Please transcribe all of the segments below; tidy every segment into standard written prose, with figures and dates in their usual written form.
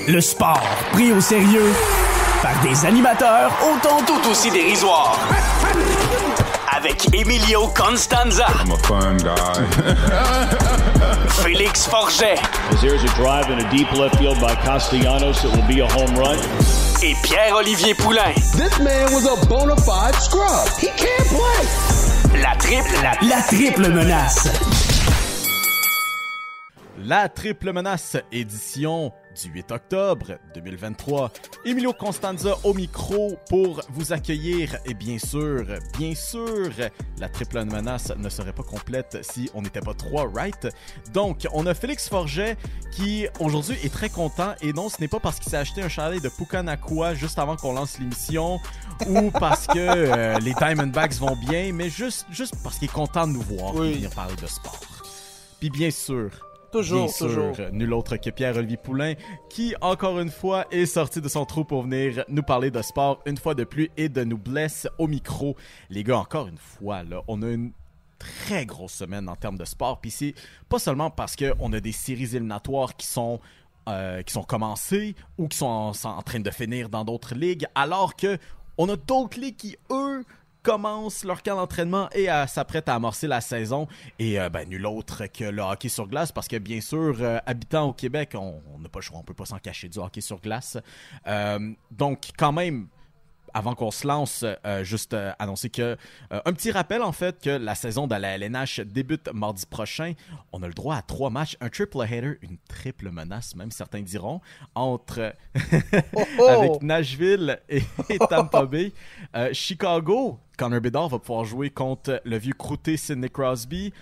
Le sport pris au sérieux par des animateurs autant tout aussi dérisoires. Avec Emilio Constanza. I'm a fun guy. Félix Forget. As there's a drive in a deep left field by Castellanos, it will be a home run. Et Pierre-Olivier Poulain. This man was a bona fide scrub. He can't play. La triple menace. La triple menace, édition du 8 octobre 2023. Emilio Constanza au micro pour vous accueillir. Et bien sûr, la triple menace ne serait pas complète si on n'était pas trois, right? Donc, on a Félix Forget qui, aujourd'hui, est très content. Et non, ce n'est pas parce qu'il s'est acheté un chalet de Puka Nakua juste avant qu'on lance l'émission ou parce que les Diamondbacks vont bien, mais juste parce qu'il est content de nous voir et venir parler de sport. Puis bien sûr, Toujours. Nul autre que Pierre-Olivier Poulain, qui, encore une fois, est sorti de son trou pour venir nous parler de sport une fois de plus et de nous blesse au micro. Les gars, encore une fois, là, on a une très grosse semaine en termes de sport. Puis c'est pas seulement parce qu'on a des séries éliminatoires qui sont commencées ou qui sont en train de finir dans d'autres ligues, alors que on a d'autres ligues qui, eux, commencent leur camp d'entraînement et s'apprêtent à amorcer la saison. Et nul autre que le hockey sur glace, parce que bien sûr, habitant au Québec, on n'a pas le choix, on peut pas s'en cacher du hockey sur glace. Donc quand même, avant qu'on se lance, juste annoncer que un petit rappel en fait que la saison de la LNH débute mardi prochain. On a le droit à 3 matchs, un triple header, une triple menace, même certains diront, entre avec Nashville et Tampa Bay. Chicago, Connor Bedard va pouvoir jouer contre le vieux croûté Sidney Crosby.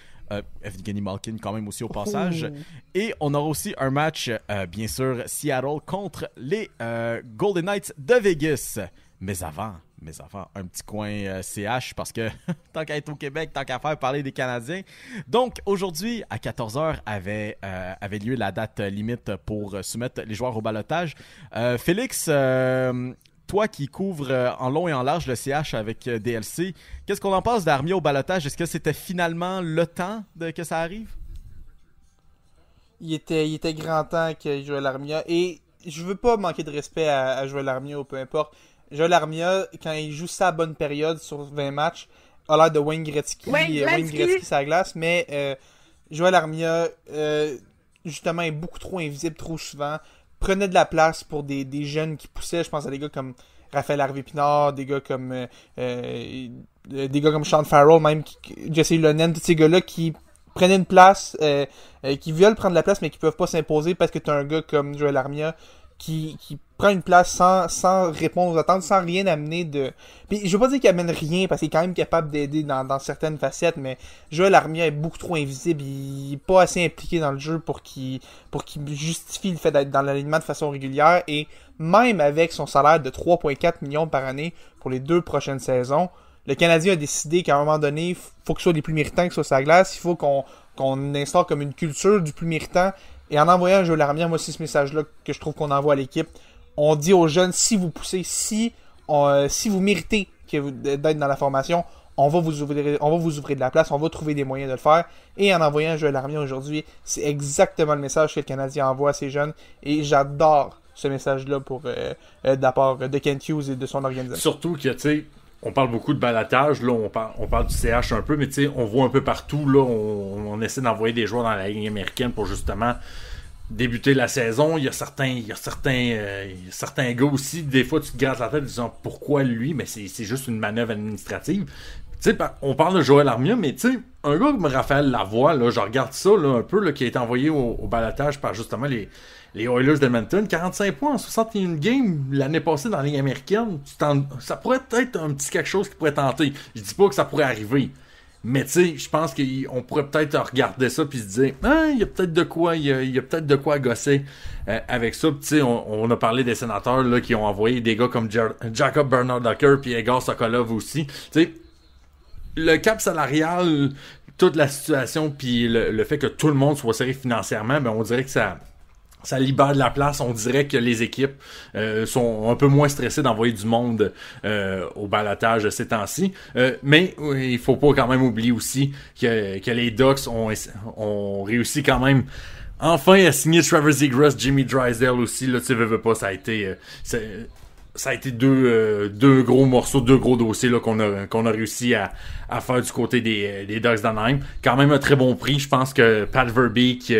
Evgeny Malkin quand même aussi au passage. Et on aura aussi un match, bien sûr, Seattle contre les Golden Knights de Vegas. Mais avant, un petit coin CH parce que tant qu'à être au Québec, tant qu'à faire parler des Canadiens. Donc aujourd'hui, à 14h, avait lieu la date limite pour soumettre les joueurs au ballottage. Félix, toi qui couvres en long et en large le CH avec DLC, qu'est-ce qu'on en pense d'Armia au ballottage? Est-ce que c'était finalement le temps que ça arrive? Il était grand temps qu'il jouait l'Armia. Et je veux pas manquer de respect à jouer l'Armia ou peu importe. Joël Armia, quand il joue sa bonne période sur 20 matchs, a l'air de Wayne Gretzky sur la glace, mais Joël Armia, justement, est beaucoup trop invisible trop souvent. Prenait de la place pour des jeunes qui poussaient. Je pense à des gars comme Raphaël Harvey-Pinard, des gars comme Sean Farrell, même Jesse Lonen, tous ces gars-là qui prenaient une place, qui veulent prendre la place, mais qui peuvent pas s'imposer parce que t'as un gars comme Joël Armia qui prend une place sans répondre aux attentes, sans rien amener de... Puis je veux pas dire qu'il amène rien, parce qu'il est quand même capable d'aider dans certaines facettes, mais Joël Armia est beaucoup trop invisible, il est pas assez impliqué dans le jeu pour qu'il justifie le fait d'être dans l'alignement de façon régulière, et même avec son salaire de 3,4 millions par année pour les 2 prochaines saisons, le Canadien a décidé qu'à un moment donné, il faut que ce soit les plus méritants qui soient sur la glace, il faut qu'on instaure comme une culture du plus méritant. Et en envoyant Joël Armia, moi, c'est ce message-là que je trouve qu'on envoie à l'équipe. On dit aux jeunes, si vous poussez, si vous méritez d'être dans la formation, on va vous ouvrir de la place, on va trouver des moyens de le faire. Et en envoyant Joël Armia aujourd'hui, c'est exactement le message que le Canadien envoie à ces jeunes. Et j'adore ce message-là de la part de Kent Hughes et de son organisation. Surtout que, tu sais, on parle beaucoup de balotage, là, on parle du CH un peu, mais tu sais, on voit un peu partout, là, on essaie d'envoyer des joueurs dans la Ligue américaine pour justement débuter la saison. Il y a certains gars aussi, des fois tu te grattes la tête en disant pourquoi lui, mais c'est juste une manœuvre administrative. Tu sais, on parle de Joël Armia, mais tu sais, un gars comme Raphaël Lavoie, là, je regarde ça là, un peu, là, qui a été envoyé au balotage par justement les Oilers d'Edmonton, 45 points en 61 games l'année passée dans la Ligue américaine. Ça pourrait être un petit quelque chose qui pourrait tenter. Je dis pas que ça pourrait arriver. Mais tu sais, je pense qu'on pourrait peut-être regarder ça puis se dire il y a peut-être de quoi, il y a peut-être de quoi gosser avec ça. Tu sais, on a parlé des sénateurs là, qui ont envoyé des gars comme Jacob Bernard-Docker puis Egor Sokolov aussi. Tu sais, le cap salarial, toute la situation puis le fait que tout le monde soit serré financièrement, ben on dirait que ça libère de la place. On dirait que les équipes sont un peu moins stressées d'envoyer du monde au balotage ces temps-ci. Mais il faut pas quand même oublier aussi que les Ducks ont réussi quand même Enfin, il a signé Trevor Zegras, Jimmy Drysdale aussi. Là, tu sais, veux pas, ça a été deux gros morceaux, deux gros dossiers là, qu'on a réussi à faire du côté des Ducks d'Anaheim. Quand même un très bon prix. Je pense que Pat Verbeek,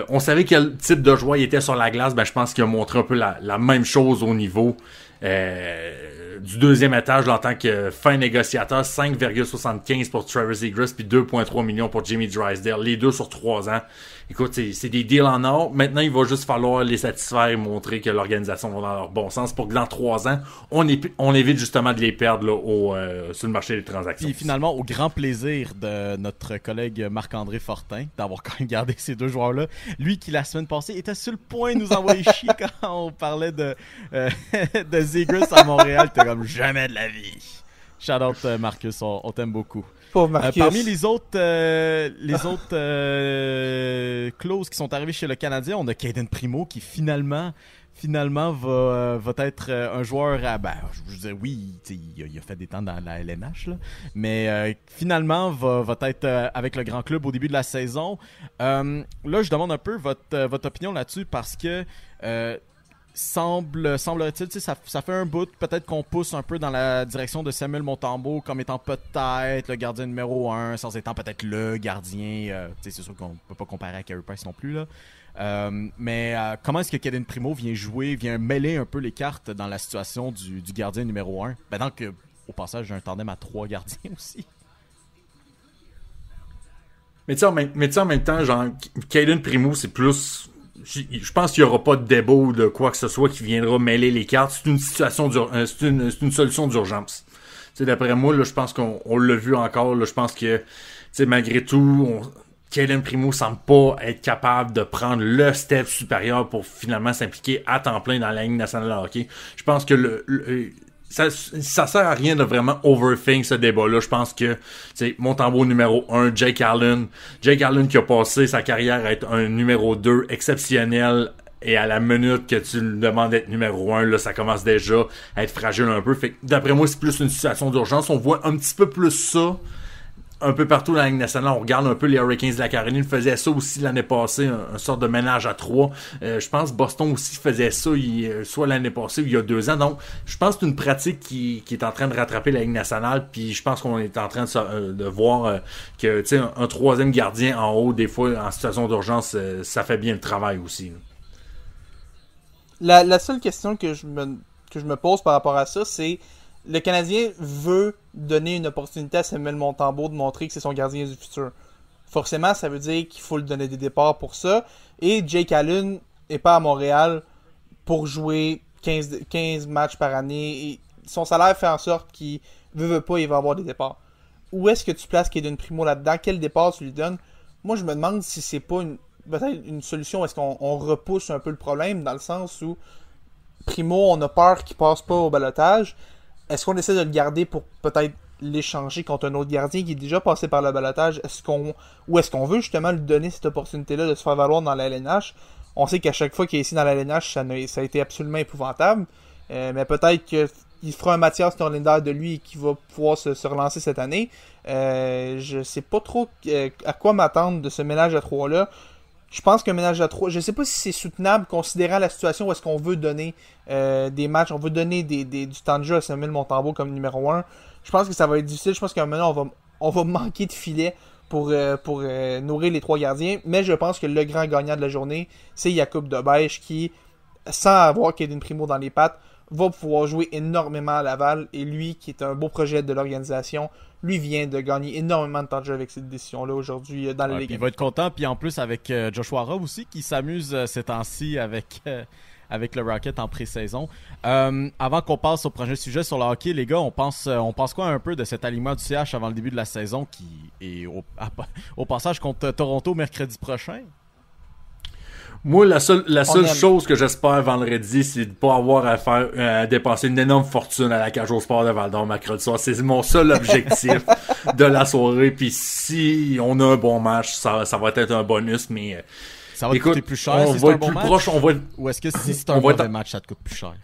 on savait quel type de joueur il était sur la glace. Ben, je pense qu'il a montré un peu la même chose au niveau du deuxième étage là, en tant que fin négociateur. 5,75 pour Trevor Zegras puis 2,3 millions pour Jimmy Drysdale. Les deux sur 3 ans. Écoute, c'est des deals en or. Maintenant, il va juste falloir les satisfaire et montrer que l'organisation va dans leur bon sens pour que dans 3 ans, on évite justement de les perdre là, sur le marché des transactions. Puis finalement, au grand plaisir de notre collègue Marc-André Fortin d'avoir quand même gardé ces deux joueurs-là. Lui qui, la semaine passée, était sur le point de nous envoyer chier quand on parlait de Zegras à Montréal. T'es comme jamais de la vie. Shout out Marcus, on t'aime beaucoup. Parmi les autres clauses qui sont arrivées chez le Canadien, on a Caden Primo qui finalement va être un joueur je veux dire, oui, il a fait des temps dans la LNH, là, mais finalement va être avec le grand club au début de la saison. Là, je demande un peu votre opinion là-dessus parce que semble-t-il, ça fait un bout, peut-être qu'on pousse un peu dans la direction de Samuel Montembeault comme étant peut-être le gardien numéro 1, sans étant peut-être le gardien. C'est sûr qu'on peut pas comparer à Carey Price non plus, là. Mais comment est-ce que Caden Primo vient mêler un peu les cartes dans la situation du gardien numéro 1? Donc, au passage, j'ai un tandem à 3 gardiens aussi. Mais tu sais, en même temps, genre, Caden Primo, c'est plus... Je pense qu'il n'y aura pas de débat ou de quoi que ce soit qui viendra mêler les cartes. C'est une situation c'est une solution d'urgence. Tu sais, d'après moi, là, je pense qu'on l'a vu encore. Là, je pense que, tu sais, malgré tout, Caden Primo semble pas être capable de prendre le step supérieur pour finalement s'impliquer à temps plein dans la Ligue nationale de hockey. Je pense que ça sert à rien de vraiment overthink ce débat-là. Je pense que Montembeault numéro 1, Jake Allen qui a passé sa carrière à être un numéro 2 exceptionnel et à la minute que tu le demandes d'être numéro 1, là, ça commence déjà à être fragile un peu. Fait que, d'après moi, c'est plus une situation d'urgence. On voit un petit peu plus ça un peu partout dans la Ligue nationale. On regarde un peu les Hurricanes de la Caroline faisaient ça aussi l'année passée, un sorte de ménage à 3. Je pense Boston aussi faisait ça soit l'année passée ou il y a 2 ans. Donc, je pense que c'est une pratique qui est en train de rattraper la Ligue nationale. Puis je pense qu'on est en train de voir que un troisième gardien en haut, des fois, en situation d'urgence, ça fait bien le travail aussi. La seule question que je me pose par rapport à ça, c'est le Canadien veut donner une opportunité à Samuel Montembeault de montrer que c'est son gardien du futur. Forcément, ça veut dire qu'il faut lui donner des départs pour ça. Et Jake Allen n'est pas à Montréal pour jouer 15 matchs par année. Et son salaire fait en sorte qu'il veut pas, il va avoir des départs. Où est-ce que tu places Caden Primo là-dedans? Quel départ tu lui donnes? Moi, je me demande si c'est pas peut-être une solution. Est-ce qu'on repousse un peu le problème dans le sens où Primo, on a peur qu'il passe pas au ballottage. Est-ce qu'on essaie de le garder pour peut-être l'échanger contre un autre gardien qui est déjà passé par le ballottage? Ou est-ce qu'on veut justement lui donner cette opportunité-là de se faire valoir dans la LNH? On sait qu'à chaque fois qu'il est ici dans la LNH, ça a été absolument épouvantable. Mais peut-être qu'il fera un Mathias Norlinder de lui et qu'il va pouvoir se relancer cette année. Je sais pas trop à quoi m'attendre de ce ménage à 3-là. Je pense qu'un ménage à 3, je sais pas si c'est soutenable considérant la situation où est-ce qu'on veut donner des matchs, on veut donner du temps de jeu à Samuel Montembeault comme numéro 1. Je pense que ça va être difficile. Je pense qu'à un moment, on va manquer de filets pour nourrir les 3 gardiens. Mais je pense que le grand gagnant de la journée, c'est Jakub Dobèche qui, sans avoir Caden Primo dans les pattes, va pouvoir jouer énormément à Laval. Et lui, qui est un beau projet de l'organisation, lui vient de gagner énormément de temps de jeu avec cette décision-là aujourd'hui dans la Ligue. Il va être content. Puis en plus, avec Joshua Roy aussi, qui s'amuse ces temps-ci avec le Rocket en pré-saison. Avant qu'on passe au prochain sujet sur le hockey, les gars, on pense quoi un peu de cet alignement du CH avant le début de la saison qui est au passage contre Toronto mercredi prochain? Moi, la seule chose que j'espère vendredi, c'est de pas avoir à dépenser une énorme fortune à la cage au sport de Val-d'Or mercredi soir. C'est mon seul objectif de la soirée. Puis si on a un bon match, ça va être un bonus, mais ça va te coûter plus cher si c'est un bon match? Ou est-ce que si c'est un mauvais match, ça te coûte plus cher?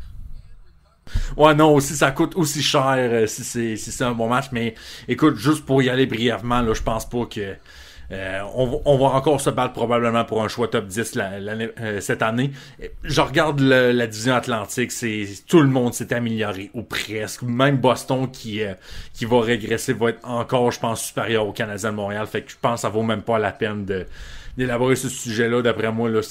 Ouais, non, aussi ça coûte aussi cher si c'est un bon match. Mais écoute, juste pour y aller brièvement, là, je pense pas que On va encore se battre probablement pour un choix top 10 cette année. Je regarde la division Atlantique, tout le monde s'est amélioré, ou presque. Même Boston qui va régresser va être encore, je pense, supérieur au Canadien de Montréal. Fait que je pense que ça vaut même pas la peine d'élaborer ce sujet-là. D'après moi, là,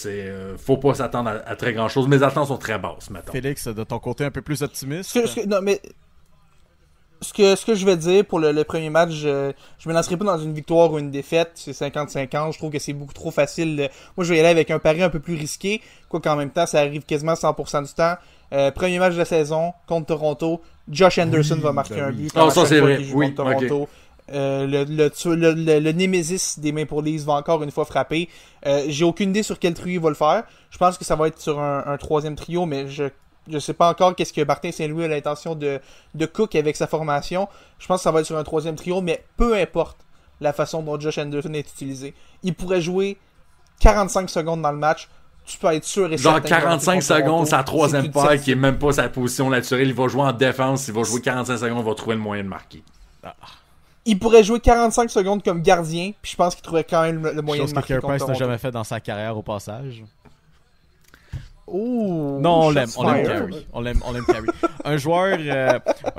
faut pas s'attendre à très grand chose. Mes attentes sont très basses, maintenant. Félix, de ton côté un peu plus optimiste? Non, mais ce que je vais dire pour le premier match, je me lancerai pas dans une victoire ou une défaite. C'est 50-50. Je trouve que c'est beaucoup trop facile. Moi, je vais y aller avec un pari un peu plus risqué. Quoi qu'en même temps, ça arrive quasiment 100% du temps. Premier match de la saison contre Toronto. Josh Anderson va marquer un but. Ça, c'est vrai. Oui, Toronto. Okay. Le Némésis des Maple Leafs va encore une fois frapper. J'ai aucune idée sur quel trio il va le faire. Je pense que ça va être sur un troisième trio, mais je sais pas encore qu'est-ce que Martin Saint-Louis a l'intention de cook avec sa formation. Je pense que ça va être sur un troisième trio, mais peu importe la façon dont Josh Anderson est utilisé. Il pourrait jouer 45 secondes dans le match. Tu peux être sûr et certain. Genre 45 secondes, sa troisième paire qui est même pas sa position naturelle. Il va jouer en défense, il va jouer 45 secondes, il va trouver le moyen de marquer. Il pourrait jouer 45 secondes comme gardien, puis je pense qu'il trouverait quand même le moyen de marquer. Chose que Carey Price n'a jamais fait dans sa carrière au passage. Non, on l'aime Carey. On l'aime Carey. Un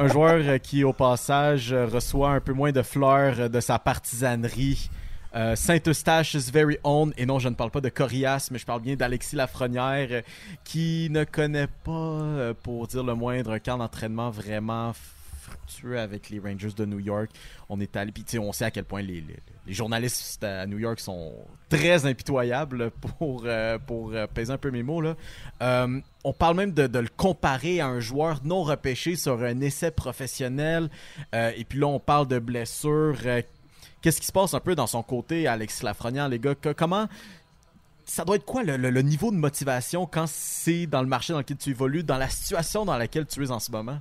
joueur qui, au passage, reçoit un peu moins de fleurs de sa partisanerie. Saint-Eustache's very own, et non, je ne parle pas de Corias, mais je parle bien d'Alexis Lafrenière, qui ne connaît pas, pour dire le moindre, un camp d'entraînement vraiment fructueux avec les Rangers de New York. On est allé, puis on sait à quel point les journalistes à New York sont très impitoyables pour peser un peu mes mots là. On parle même de le comparer à un joueur non repêché sur un essai professionnel, et puis là on parle de blessures. Qu'est-ce qui se passe un peu dans son côté, Alexis Lafrenière, les gars? Comment ça doit être quoi le niveau de motivation quand c'est dans le marché dans lequel tu évolues, dans la situation dans laquelle tu es en ce moment?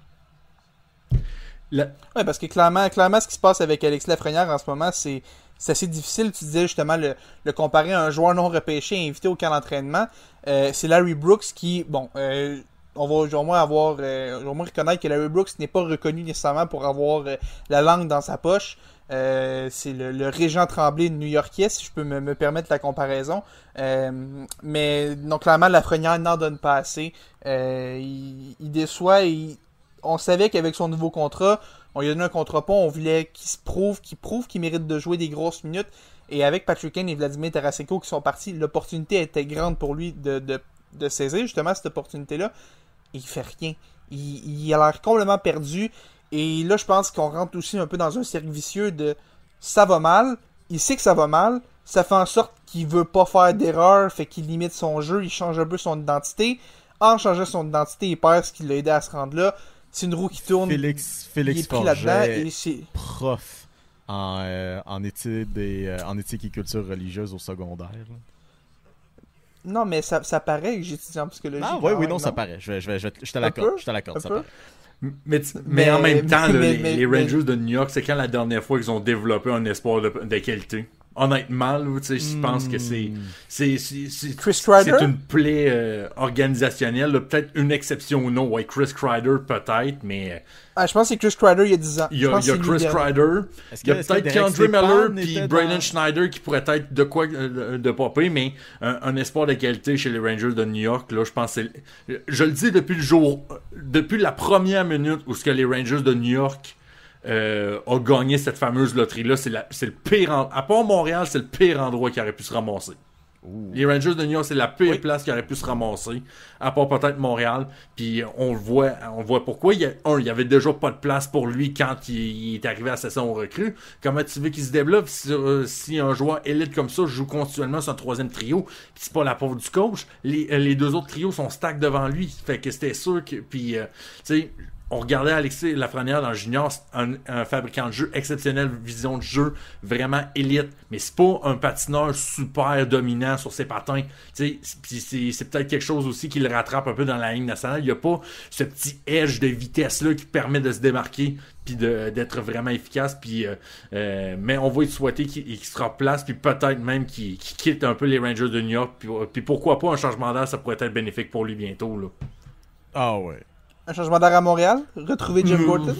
Oui, parce que clairement, ce qui se passe avec Alexis Lafrenière en ce moment, c'est assez difficile. Tu disais justement le comparer à un joueur non repêché invité au camp d'entraînement. C'est Larry Brooks qui, on va au moins reconnaître que Larry Brooks n'est pas reconnu nécessairement pour avoir la langue dans sa poche. C'est le Régent Tremblay new-yorkais, si je peux me permettre la comparaison. Mais donc clairement, Lafrenière n'en donne pas assez. Il déçoit. On savait qu'avec son nouveau contrat, on lui a donné un contrat pas, on voulait qu'il prouve qu'il mérite de jouer des grosses minutes. Et avec Patrick Kane et Vladimir Tarasenko qui sont partis, l'opportunité était grande pour lui de saisir justement cette opportunité-là. Et il fait rien. Il a l'air complètement perdu. Et là, je pense qu'on rentre aussi un peu dans un cercle vicieux de ça va mal, il sait que ça va mal, ça fait en sorte qu'il veut pas faire d'erreur, fait qu'il limite son jeu, il change un peu son identité. En changeant son identité, il perd ce qui l'a aidé à se rendre là. C'est une roue qui tourne. Félix il est pris là-dedans. Et prof en éthique et culture religieuse au secondaire. Là. Non, mais ça paraît que j'étudie en psychologie. Ah oui, non, ça paraît. Je te l'accorde, ça paraît. Mais en même temps, les Rangers de New York, c'est quand la dernière fois qu'ils ont développé un espoir de qualité? Honnêtement, je pense que c'est une plaie organisationnelle. Peut-être une exception ou non. Ouais, Chris Kreider peut-être, mais... je pense que c'est Chris Kreider il y a 10 ans. Il y a Chris Kreider. Il y a peut-être K'Andre Miller puis Braden Schneider qui pourrait être de quoi de popper, mais un espoir de qualité chez les Rangers de New York, là, je pense que je le dis depuis la première minute où ce que les Rangers de New York a gagné cette fameuse loterie-là, c'est le pire à part Montréal, c'est le pire endroit qui aurait pu se ramasser. Ouh. Les Rangers de New York, c'est la pire place qui aurait pu se ramasser, à part peut-être Montréal. Puis on voit pourquoi. Il y avait déjà pas de place pour lui quand il est arrivé à la saison recrue. Comment tu veux qu'il se développe si un joueur élite comme ça joue continuellement sur un troisième trio, puis c'est pas la pauvre du coach. Les deux autres trios sont stack devant lui. Fait que c'était sûr que... Puis, tu sais... On regardait Alexis Lafrenière dans le junior, un fabricant de jeu exceptionnel, vision de jeu vraiment élite, mais c'est pas un patineur super dominant sur ses patins. Puis c'est peut-être quelque chose aussi qui le rattrape un peu dans la ligne nationale. Il n'y a pas ce petit edge de vitesse-là qui permet de se démarquer puis d'être vraiment efficace. Puis, mais on va lui souhaiter qu'il se replace, puis peut-être même qu'il quitte un peu les Rangers de New York. Puis pourquoi pas un changement d'air, ça pourrait être bénéfique pour lui bientôt. Là. Ah ouais. Un changement d'air à Montréal? Retrouver Jim Gorton?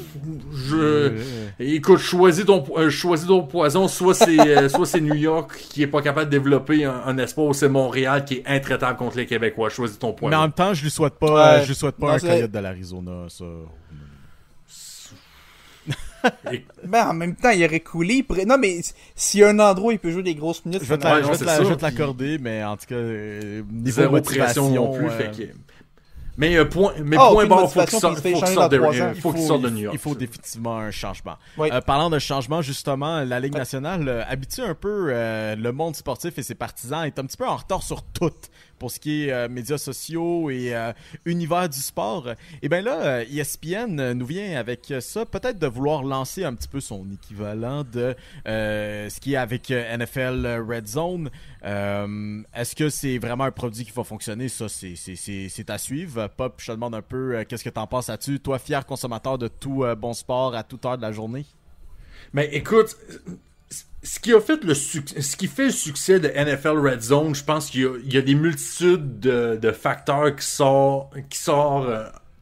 Écoute, choisis ton poison. Soit c'est New York qui est pas capable de développer un espoir, ou c'est Montréal qui est intraitable contre les Québécois. Choisis ton poison. Mais en même temps, je lui souhaite pas, Non, un c'est- Coyote de l'Arizona, ça. Ben, en même temps, il aurait coulé. Non, mais s'il y a un endroit où il peut jouer des grosses minutes, Je vais te Ouais, la- non, je vais c'est te la- ça. je vais te l'accorder, mais en tout cas, niveau Zéro motivation, pression non plus. Fait que... Mais point aucune barre, faut qu'il motivation, sorte puis il se fait échanger dans 3 ans. faut qu'il sorte de New York. Il faut définitivement un changement. Oui. Parlant de changement, justement, la Ligue nationale habitue un peu le monde sportif et ses partisans est un petit peu en retard sur tout pour ce qui est médias sociaux et univers du sport. Et bien là, ESPN nous vient avec ça, peut-être de vouloir lancer un petit peu son équivalent de ce qui est avec NFL Red Zone. Est-ce que c'est vraiment un produit qui va fonctionner? Ça, c'est à suivre. Pop, je te demande un peu qu'est-ce que t'en penses là-dessus. Toi, fier consommateur de tout bon sport à toute heure de la journée. Mais écoute, ce qui fait le succès de NFL Red Zone, je pense qu'il y a des multitudes de facteurs qui sortent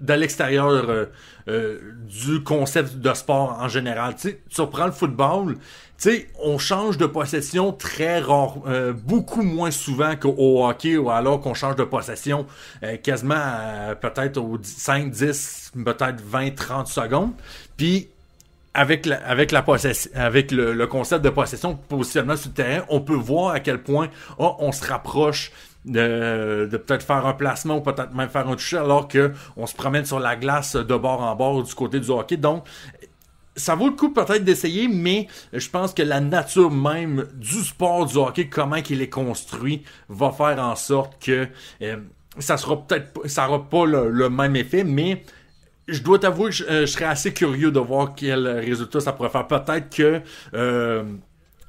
de l'extérieur du concept de sport en général. Tu sais, tu reprends le football, tu sais, on change de possession très rare, beaucoup moins souvent qu'au hockey, ou alors qu'on change de possession quasiment peut-être aux 5, 10, peut-être 20, 30 secondes. Puis avec le concept de possession, positionnement sur le terrain, on peut voir à quel point on se rapproche de peut-être faire un placement ou peut-être même faire un toucher, alors que on se promène sur la glace de bord en bord du côté du hockey. Donc, ça vaut le coup peut-être d'essayer, mais je pense que la nature même du sport du hockey, comment qu'il est construit, va faire en sorte que ça aura pas le même effet, mais je dois t'avouer que je serais assez curieux de voir quel résultat ça pourrait faire. Peut-être que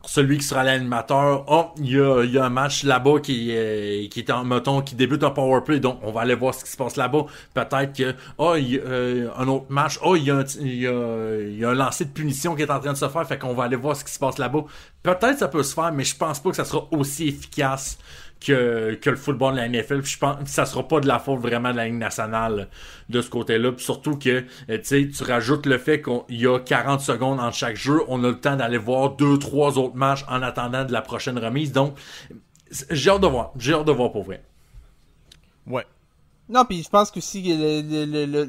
celui qui sera l'animateur, il y a un match là-bas qui est en, mettons, qui débute en powerplay, donc on va aller voir ce qui se passe là-bas. Peut-être que il y a un autre match, il y a un lancer de punition qui est en train de se faire, fait qu'on va aller voir ce qui se passe là-bas. Peut-être ça peut se faire, mais je pense pas que ça sera aussi efficace que le football de la NFL. Puis je pense que ça sera pas de la faute vraiment de la Ligue nationale de ce côté-là. Puis surtout que tu rajoutes le fait qu'il y a 40 secondes entre chaque jeu. On a le temps d'aller voir 2-3 autres matchs en attendant de la prochaine remise. Donc, j'ai hâte de voir. J'ai hâte de voir pour vrai. Ouais. Non, puis je pense que aussi,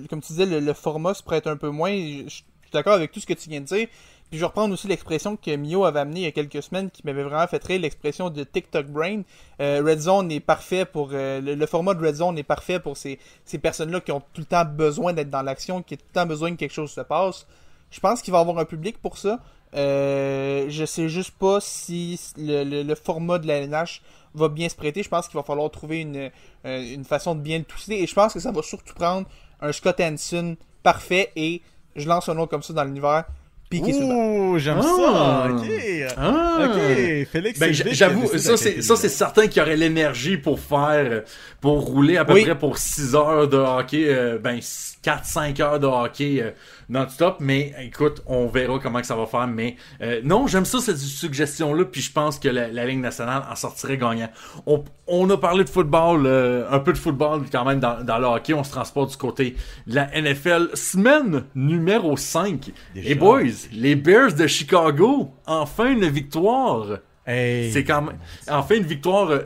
comme tu disais, le format se prête un peu moins. Je suis d'accord avec tout ce que tu viens de dire. Puis je vais reprendre aussi l'expression que Mio avait amenée il y a quelques semaines, qui m'avait vraiment fait rire, l'expression de TikTok Brain. Red Zone est parfait pour... le format de Red Zone est parfait pour ces personnes-là qui ont tout le temps besoin d'être dans l'action, qui ont tout le temps besoin que quelque chose se passe. Je pense qu'il va y avoir un public pour ça. Je sais juste pas si le format de la LNH va bien se prêter. Je pense qu'il va falloir trouver une façon de bien le tousser. Et je pense que ça va surtout prendre un Scott Hanson parfait, et je lance un nom comme ça dans l'univers. Ouh, j'aime ça. Ok. Ok. Félix, Ben, c'est j'avoue, vite, ça c'est certain qu'il y aurait l'énergie pour rouler à peu près pour 6 heures de hockey, 4-5 heures de hockey non-stop, mais écoute, on verra comment que ça va faire, mais non, j'aime ça, cette suggestion-là, puis je pense que la Ligue nationale en sortirait gagnant. On a parlé de football, un peu de football quand même dans le hockey, on se transporte du côté de la NFL, semaine numéro 5. Déjà. Et boys, les Bears de Chicago, enfin une victoire. Hey. C'est quand même enfin une victoire.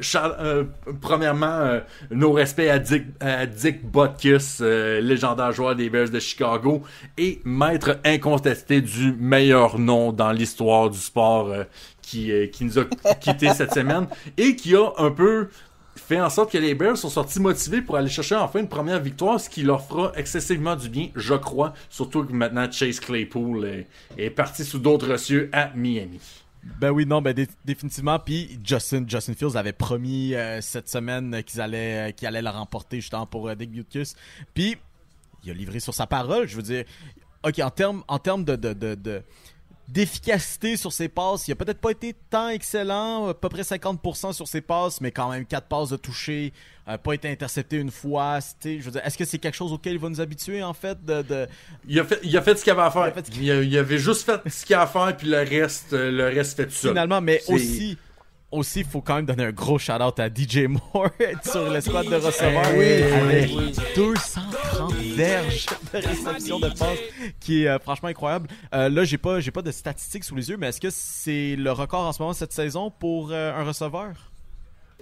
Premièrement, nos respects à Dick Butkus, légendaire joueur des Bears de Chicago et maître incontesté du meilleur nom dans l'histoire du sport, qui nous a quittés cette semaine et qui a un peu fait en sorte que les Bears sont sortis motivés pour aller chercher enfin une première victoire, ce qui leur fera excessivement du bien, je crois, surtout que maintenant Chase Claypool est parti sous d'autres cieux à Miami. Ben oui, non, définitivement. Puis Justin Fields avait promis cette semaine qu'il allait la remporter justement pour Dick Butkus. Puis il a livré sur sa parole. Je veux dire, ok, en termes d'efficacité sur ses passes, il a peut-être pas été tant excellent, à peu près 50% sur ses passes, mais quand même 4 passes de toucher, pas été intercepté une fois. Je veux dire, est-ce que c'est quelque chose auquel il va nous habituer en fait Il a fait ce qu'il avait à faire. Il avait juste fait ce qu'il a à faire, puis le reste fait tout seul. Finalement, mais aussi, il faut quand même donner un gros shout-out à DJ Moore sur l'escouade de receveurs. Oui. Avec 230 verges de réception de passe qui est franchement incroyable. Là, j'ai pas de statistiques sous les yeux, mais est-ce que c'est le record en ce moment cette saison pour un receveur?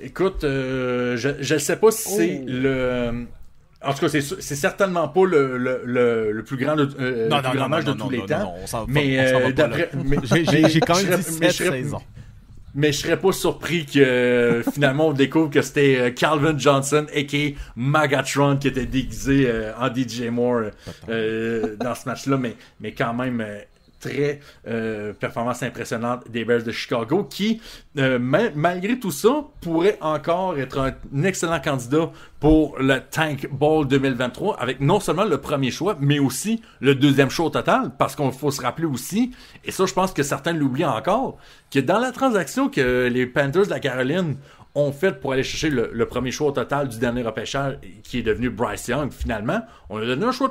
Écoute, je ne sais pas si c'est le... En tout cas, c'est certainement pas le plus grand, match de tous les temps. Mais d'après... J'ai quand même dit 7 saisons. Mais je serais pas surpris que finalement on découvre que c'était Calvin Johnson a.k.a. Magatron qui était déguisé en DJ Moore dans ce match-là, mais quand même très performance impressionnante des Bears de Chicago qui, malgré tout ça, pourrait encore être un excellent candidat pour le Tank Bowl 2023 avec non seulement le premier choix, mais aussi le deuxième choix au total, parce qu'il faut se rappeler aussi, et ça je pense que certains l'oublient encore, que dans la transaction que les Panthers de la Caroline ont fait pour aller chercher le premier choix au total du dernier repêchage qui est devenu Bryce Young, finalement, on a donné un choix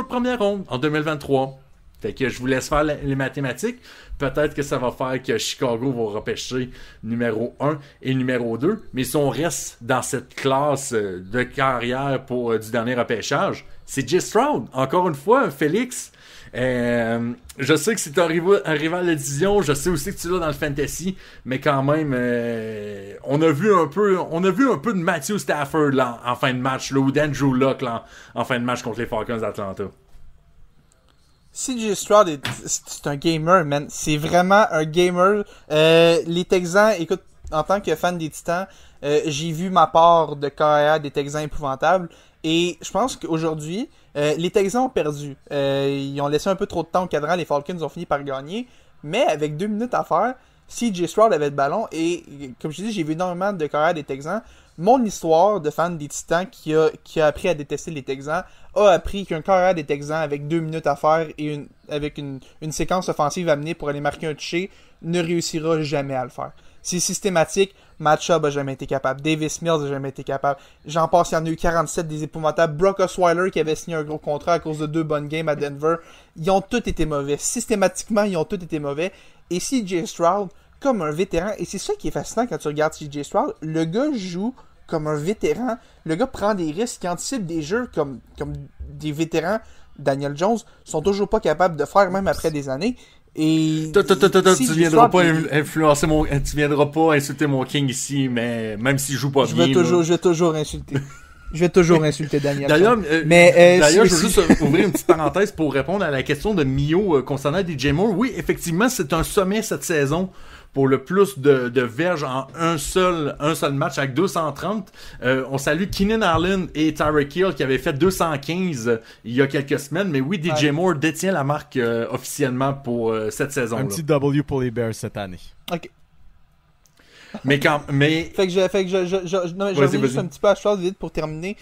de première ronde en 2023. Fait que je vous laisse faire les mathématiques. Peut-être que ça va faire que Chicago va repêcher numéro 1 et numéro 2. Mais si on reste dans cette classe de carrière pour du dernier repêchage, c'est Jay Stroud. Encore une fois, Félix. Je sais que c'est un rival de division. Je sais aussi que tu l'as dans le fantasy. Mais quand même, on a vu un peu de Matthew Stafford là, en fin de match. Là, ou d'Andrew Luck là, en fin de match contre les Falcons d'Atlanta. CJ Stroud, c'est un gamer, man. C'est vraiment un gamer. Les Texans, écoute, en tant que fan des Titans, j'ai vu ma part de carrière des Texans épouvantables. Et je pense qu'aujourd'hui, les Texans ont perdu. Ils ont laissé un peu trop de temps au cadran. Les Falcons ont fini par gagner. Mais avec 2 minutes à faire, CJ Stroud avait le ballon. Et comme je dis, j'ai vu énormément de carrière des Texans. Mon histoire de fan des Titans qui a appris à détester les Texans a appris qu'un carrière des Texans avec 2 minutes à faire et avec une séquence offensive à mener pour aller marquer un toucher ne réussira jamais à le faire. C'est systématique. Matt Schaub a jamais été capable. Davis Mills a jamais été capable. J'en passe, il y en a eu 47 des épouvantables. Brock Osweiler qui avait signé un gros contrat à cause de 2 bonnes games à Denver. Ils ont tous été mauvais. Systématiquement, ils ont tous été mauvais. Et CJ Stroud, comme un vétéran, et c'est ça qui est fascinant quand tu regardes CJ Stroud, le gars joue comme un vétéran. Le gars prend des risques, il anticipe des jeux comme des vétérans. Daniel Jones sont toujours pas capables de faire, même après des années. Et tu viendras pas influencer tu viendras pas insulter mon King ici, mais même s'il joue pas bien. Je vais toujours insulter. Je vais toujours insulter Daniel. D'ailleurs, je veux juste ouvrir une petite parenthèse pour répondre à la question de Mio concernant DJ Moore. Oui, effectivement, c'est un sommet cette saison pour le plus de verges en un seul match avec 230. On salue Keenan Allen et Tyreek Hill qui avaient fait 215 il y a quelques semaines. Mais oui, DJ Moore détient la marque officiellement pour cette saison-là. Un petit W pour les Bears cette année. OK. Mais Fait que je juste un petit peu à Stroud vite pour terminer.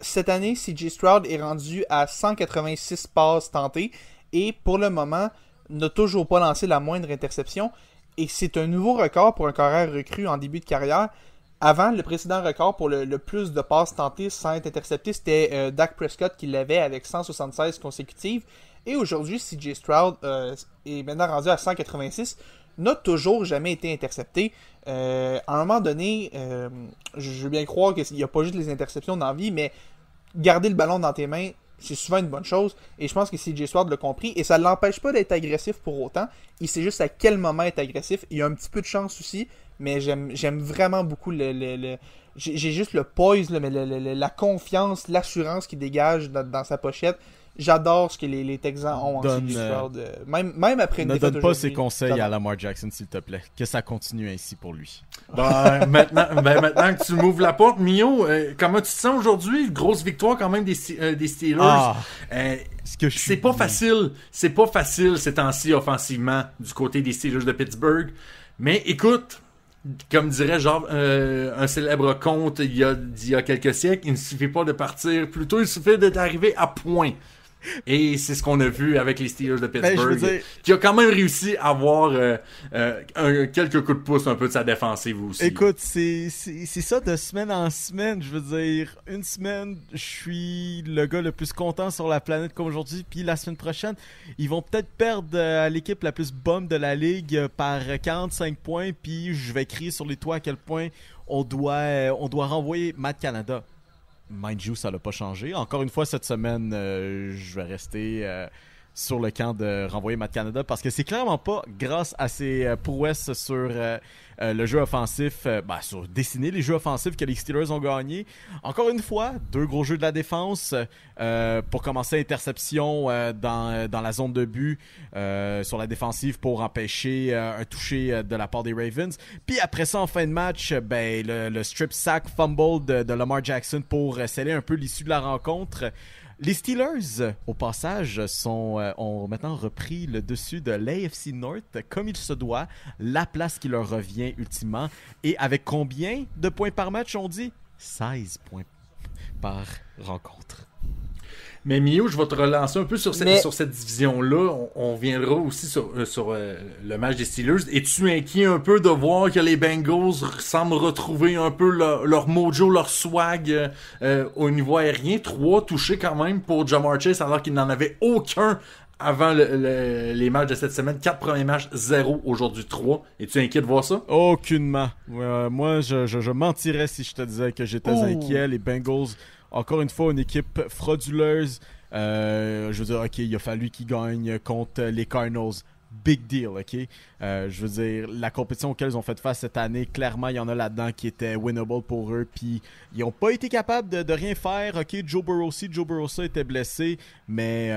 Cette année, CJ Stroud est rendu à 186 passes tentées et pour le moment, n'a toujours pas lancé la moindre interception. Et c'est un nouveau record pour un carrière recru en début de carrière. Avant, le précédent record pour le plus de passes tentées sans être intercepté, c'était Dak Prescott qui l'avait avec 176 consécutives. Et aujourd'hui, CJ Stroud est maintenant rendu à 186. N'a toujours jamais été intercepté. À un moment donné, je veux bien croire qu'il n'y a pas juste les interceptions dans la vie, mais garder le ballon dans tes mains, c'est souvent une bonne chose. Et je pense que CJ Stroud l'a compris. Et ça ne l'empêche pas d'être agressif pour autant. Il sait juste à quel moment être agressif. Il y a un petit peu de chance aussi. Mais j'aime vraiment beaucoup j'ai juste le poise, mais la confiance, l'assurance qu'il dégage dans sa pochette. J'adore ce que les Texans ont en CJ Stroud. Même après une défaite ne donne pas ses conseils à Lamar Jackson, s'il te plaît. Que ça continue ainsi pour lui. Maintenant que tu m'ouvres la porte, Mio, comment tu te sens aujourd'hui? Grosse victoire quand même des Steelers. C'est pas facile. C'est pas facile ces temps-ci offensivement du côté des Steelers de Pittsburgh. Mais écoute, comme dirait un célèbre conte il y a quelques siècles, il ne suffit pas de partir. Plutôt, il suffit d'arriver à point. Et c'est ce qu'on a vu avec les Steelers de Pittsburgh, qui a quand même réussi à avoir quelques coups de pouce un peu de sa défensive aussi. Écoute, c'est ça de semaine en semaine. Je veux dire, une semaine, je suis le gars le plus content sur la planète comme aujourd'hui, puis la semaine prochaine, ils vont peut-être perdre à l'équipe la plus bombe de la ligue par 45 points, puis je vais crier sur les toits à quel point on doit renvoyer Matt Canada. mind you, ça l'a pas changé. Encore une fois, cette semaine, je vais rester sur le camp de renvoyer Matt Canada parce que c'est clairement pas grâce à ses prouesses sur le jeu offensif, sur dessiner les jeux offensifs que les Steelers ont gagné. Encore une fois, 2 gros jeux de la défense pour commencer, interception dans la zone de but sur la défensive pour empêcher un toucher de la part des Ravens. Puis après ça, en fin de match, le strip sack fumble de Lamar Jackson pour sceller un peu l'issue de la rencontre. Les Steelers, au passage, ont maintenant repris le dessus de l'AFC North comme il se doit, la place qui leur revient ultimement. Et avec combien de points par match, on dit? 16 points par rencontre. Mais Mio, je vais te relancer un peu sur cette division-là. On viendra aussi sur le match des Steelers. Es-tu inquiet un peu de voir que les Bengals semblent retrouver un peu leur mojo, leur swag au niveau aérien? 3 touchés quand même pour Ja'Marr Chase alors qu'il n'en avait aucun avant les matchs de cette semaine. 4 premiers matchs, 0 aujourd'hui 3. Es-tu inquiet de voir ça? Aucunement. Moi, je mentirais si je te disais que j'étais inquiet. Les Bengals... Encore une fois, une équipe frauduleuse. Je veux dire, OK, il a fallu qu'ils gagnent contre les Cardinals. Big deal, OK? Je veux dire, la compétition auquel ils ont fait face cette année, clairement, il y en a là-dedans qui était winnable pour eux. Puis, ils n'ont pas été capables de rien faire. OK, Joe Burrow était blessé, mais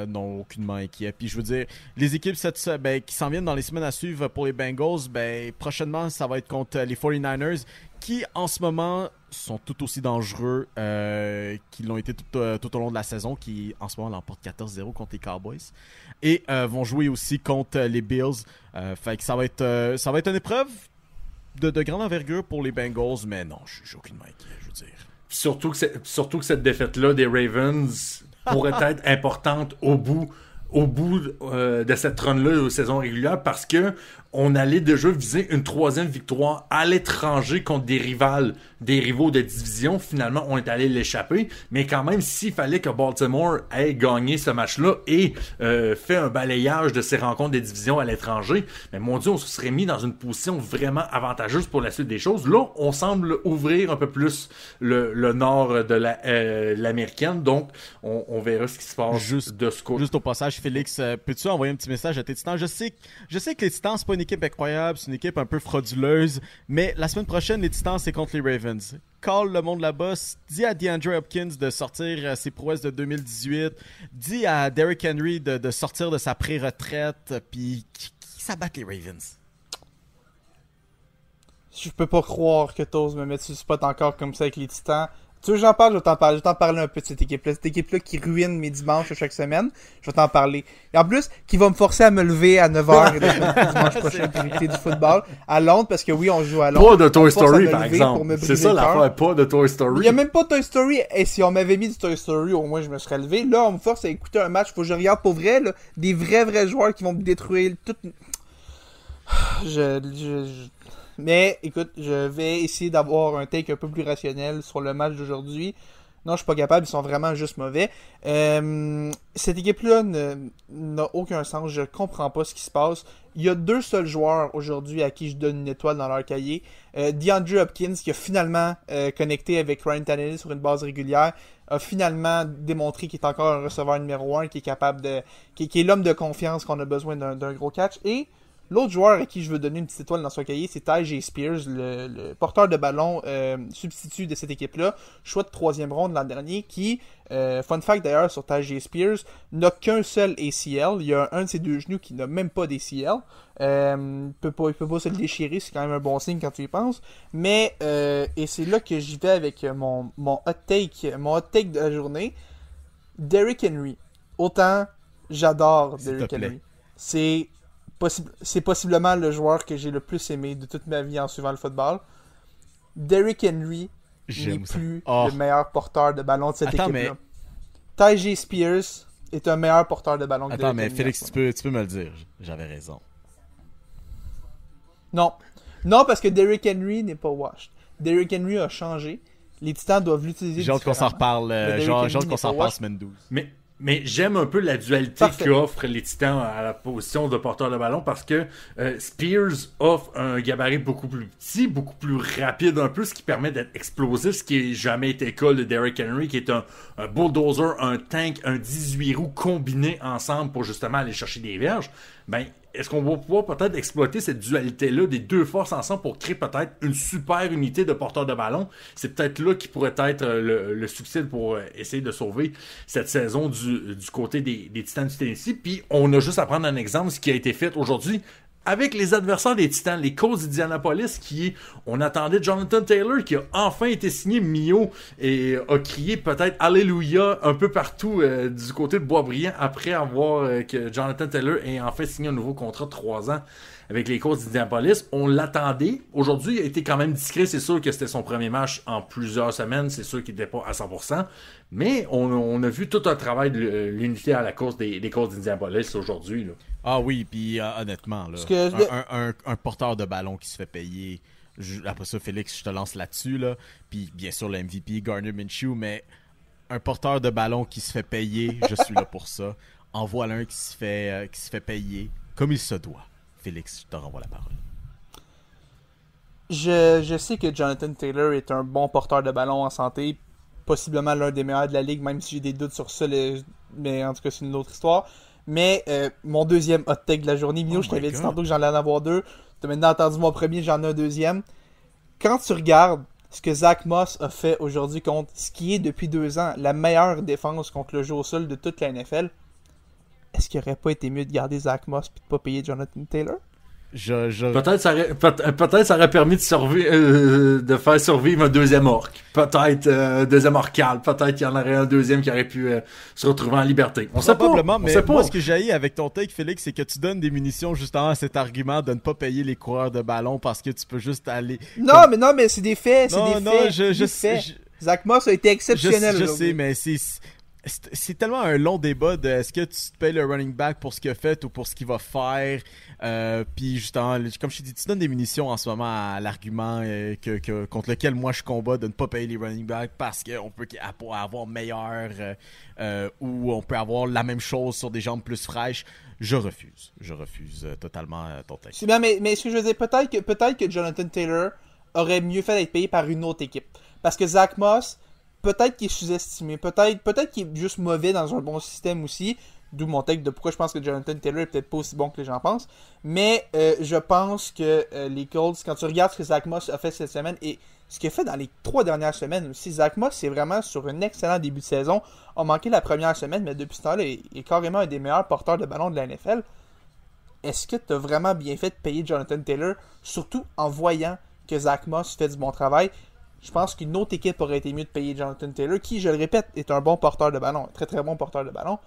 non, aucunement inquiet. Puis, je veux dire, les équipes qui s'en viennent dans les semaines à suivre pour les Bengals, prochainement, ça va être contre les 49ers qui, en ce moment, sont tout aussi dangereux qu'ils l'ont été tout au long de la saison, qui, en ce moment, l'emportent 14-0 contre les Cowboys. Et vont jouer aussi contre les Bills. Fait que ça va être une épreuve de grande envergure pour les Bengals, mais non, je suis aucunement inquiet, je veux dire. Surtout que cette défaite-là des Ravens pourrait être importante au bout de cette run-là aux saisons régulières parce que on allait déjà viser une 3e victoire à l'étranger contre des rivaux de division. Finalement, on est allé l'échapper. Mais quand même, s'il fallait que Baltimore ait gagné ce match-là et fait un balayage de ses rencontres de division à l'étranger, mais mon Dieu, on se serait mis dans une position vraiment avantageuse pour la suite des choses. Là, on semble ouvrir un peu plus le nord de l'américaine. Donc, on verra ce qui se passe de ce côté. Juste au passage, Félix, peux-tu envoyer un petit message à tes Titans? Je sais que les Titans, c'est pas une équipe incroyable, c'est une équipe un peu frauduleuse, mais la semaine prochaine, les Titans, c'est contre les Ravens. Call le monde là-bas, dis à DeAndre Hopkins de sortir ses prouesses de 2018, dis à Derrick Henry de sortir de sa pré-retraite, puis qui s'abattent les Ravens. Je peux pas croire que t'oses me mettre sur le spot encore comme ça avec les Titans. Tu veux que j'en parle? Je vais t'en parler. Je vais t'en parler un peu de cette équipe-là. Cette équipe-là qui ruine mes dimanches chaque semaine. Je vais t'en parler. Et en plus, qui va me forcer à me lever à 9h dimanche prochain pour écouter du football à Londres, parce que oui, on joue à Londres. Pas de Toy Story, par exemple. C'est ça l'affaire, pas de Toy Story. Il y a même pas de Toy Story. Et si on m'avait mis du Toy Story, au moins je me serais levé. Là, on me force à écouter un match. Faut que je regarde pour vrai, là, des vrais joueurs qui vont me détruire tout. Mais écoute, je vais essayer d'avoir un take un peu plus rationnel sur le match d'aujourd'hui. Non, je suis pas capable, ils sont vraiment juste mauvais. Cette équipe-là n'a aucun sens, je comprends pas ce qui se passe. Il y a 2 seuls joueurs aujourd'hui à qui je donne une étoile dans leur cahier. DeAndre Hopkins, qui a finalement connecté avec Ryan Tannehill sur une base régulière, a finalement démontré qu'il est encore un receveur numéro 1, qui est capable qui est l'homme de confiance qu'on a besoin d'un gros catch. Et l'autre joueur à qui je veux donner une petite étoile dans son cahier, c'est Tyjae Spears, le porteur de ballon substitut de cette équipe-là. Choix de 3e ronde l'an dernier, qui, fun fact d'ailleurs sur Tyjae Spears, n'a qu'un seul ACL. Il y a un de ses 2 genoux qui n'a même pas d'ACL. Il peut pas se le déchirer, c'est quand même un bon signe quand tu y penses. Mais, et c'est là que j'y vais avec mon hot take de la journée. Derrick Henry. Autant j'adore Derrick Henry. C'est possiblement le joueur que j'ai le plus aimé de toute ma vie en suivant le football. Derrick Henry n'est plus le meilleur porteur de ballon de cette équipe-là. Tyjae Spears est un meilleur porteur de ballon que Derrick Henry. Attends, mais Félix, tu peux me le dire. J'avais raison. Non, parce que Derrick Henry n'est pas washed. Derrick Henry a changé. Les Titans doivent l'utiliser J'ai hâte qu'on s'en reparle. J'ai hâte qu'on s'en reparle semaine 12. Mais Mais j'aime un peu la dualité qu'offrent les Titans à la position de porteur de ballon parce que Spears offre un gabarit beaucoup plus petit, beaucoup plus rapide un peu, ce qui permet d'être explosif, ce qui n'a jamais été le cas de Derrick Henry, qui est un bulldozer, un tank, un 18 roues combinés ensemble pour justement aller chercher des verges. Ben, est-ce qu'on va pouvoir peut-être exploiter cette dualité-là des deux forces ensemble pour créer peut-être une super unité de porteurs de ballon? C'est peut-être là qui pourrait être le succès pour essayer de sauver cette saison du côté des Titans du Tennessee. Puis on a juste à prendre un exemple, ce qui a été fait aujourd'hui avec les adversaires des Titans, les Colts d'Indianapolis, on attendait Jonathan Taylor, qui a enfin été signé Mio, et a crié peut-être Alléluia un peu partout du côté de Boisbriand, après avoir que Jonathan Taylor ait enfin signé un nouveau contrat de 3 ans avec les Colts d'Indianapolis. On l'attendait. Aujourd'hui, il a été quand même discret. C'est sûr que c'était son premier match en plusieurs semaines. C'est sûr qu'il n'était pas à 100%. Mais on a vu tout un travail de l'unité à la course des Colts d'Indianapolis aujourd'hui, là. Ah oui, puis honnêtement, là, un porteur de ballon qui se fait payer. Après ça, Félix, je te lance là-dessus. Là. Puis bien sûr, le MVP, Gardner Minshew, mais un porteur de ballon qui se fait payer, je suis là pour ça. En voilà un qui se fait payer comme il se doit. Félix, je te renvoie la parole. Je sais que Jonathan Taylor est un bon porteur de ballon en santé, possiblement l'un des meilleurs de la ligue, même si j'ai des doutes sur ça, mais en tout cas c'est une autre histoire. Mais mon deuxième hot take de la journée, Mino, je t'avais dit tantôt que j'en allais en avoir 2. Tu as maintenant entendu mon premier, j'en ai un deuxième. Quand tu regardes ce que Zach Moss a fait aujourd'hui contre ce qui est depuis 2 ans la meilleure défense contre le jeu au sol de toute la NFL, est-ce qu'il aurait pas été mieux de garder Zach Moss et de pas payer Jonathan Taylor? Peut-être ça aurait permis de faire survivre un deuxième orc. Peut-être un deuxième orcal. Peut-être qu'il y en aurait un deuxième qui aurait pu se retrouver en liberté. On sait pas. Probablement, mais moi, ce que j'ai avec ton take, Félix, c'est que tu donnes des munitions justement à cet argument de ne pas payer les coureurs de ballon parce que tu peux juste aller... Non, mais c'est des faits. Je sais. Zach Moss a été exceptionnel. Je sais, mais c'est tellement un long débat de est-ce que tu te payes le running back pour ce qu'il a fait ou pour ce qu'il va faire. Puis justement, comme je t'ai dit, tu donnes des munitions en ce moment à l'argument contre lequel moi je combats de ne pas payer les running backs parce qu'on peut avoir meilleur ou on peut avoir la même chose sur des jambes plus fraîches. Je refuse totalement ton texte. Mais ce que je veux dire, peut-être que Jonathan Taylor aurait mieux fait d'être payé par une autre équipe. Parce que Zach Moss, peut-être qu'il est sous-estimé, peut-être qu'il est juste mauvais dans un bon système aussi, d'où mon take de pourquoi je pense que Jonathan Taylor est peut-être pas aussi bon que les gens pensent, mais je pense que les Colts, quand tu regardes ce que Zach Moss a fait cette semaine, et ce qu'il a fait dans les 3 dernières semaines aussi, Zach Moss c'est vraiment sur un excellent début de saison, a manqué la première semaine, mais depuis ce temps-là, il est carrément un des meilleurs porteurs de ballon de la NFL. Est-ce que tu as vraiment bien fait de payer Jonathan Taylor, surtout en voyant que Zach Moss fait du bon travail? Je pense qu'une autre équipe aurait été mieux de payer Jonathan Taylor, qui, je le répète, est un bon porteur de ballon, un très très bon porteur de ballon.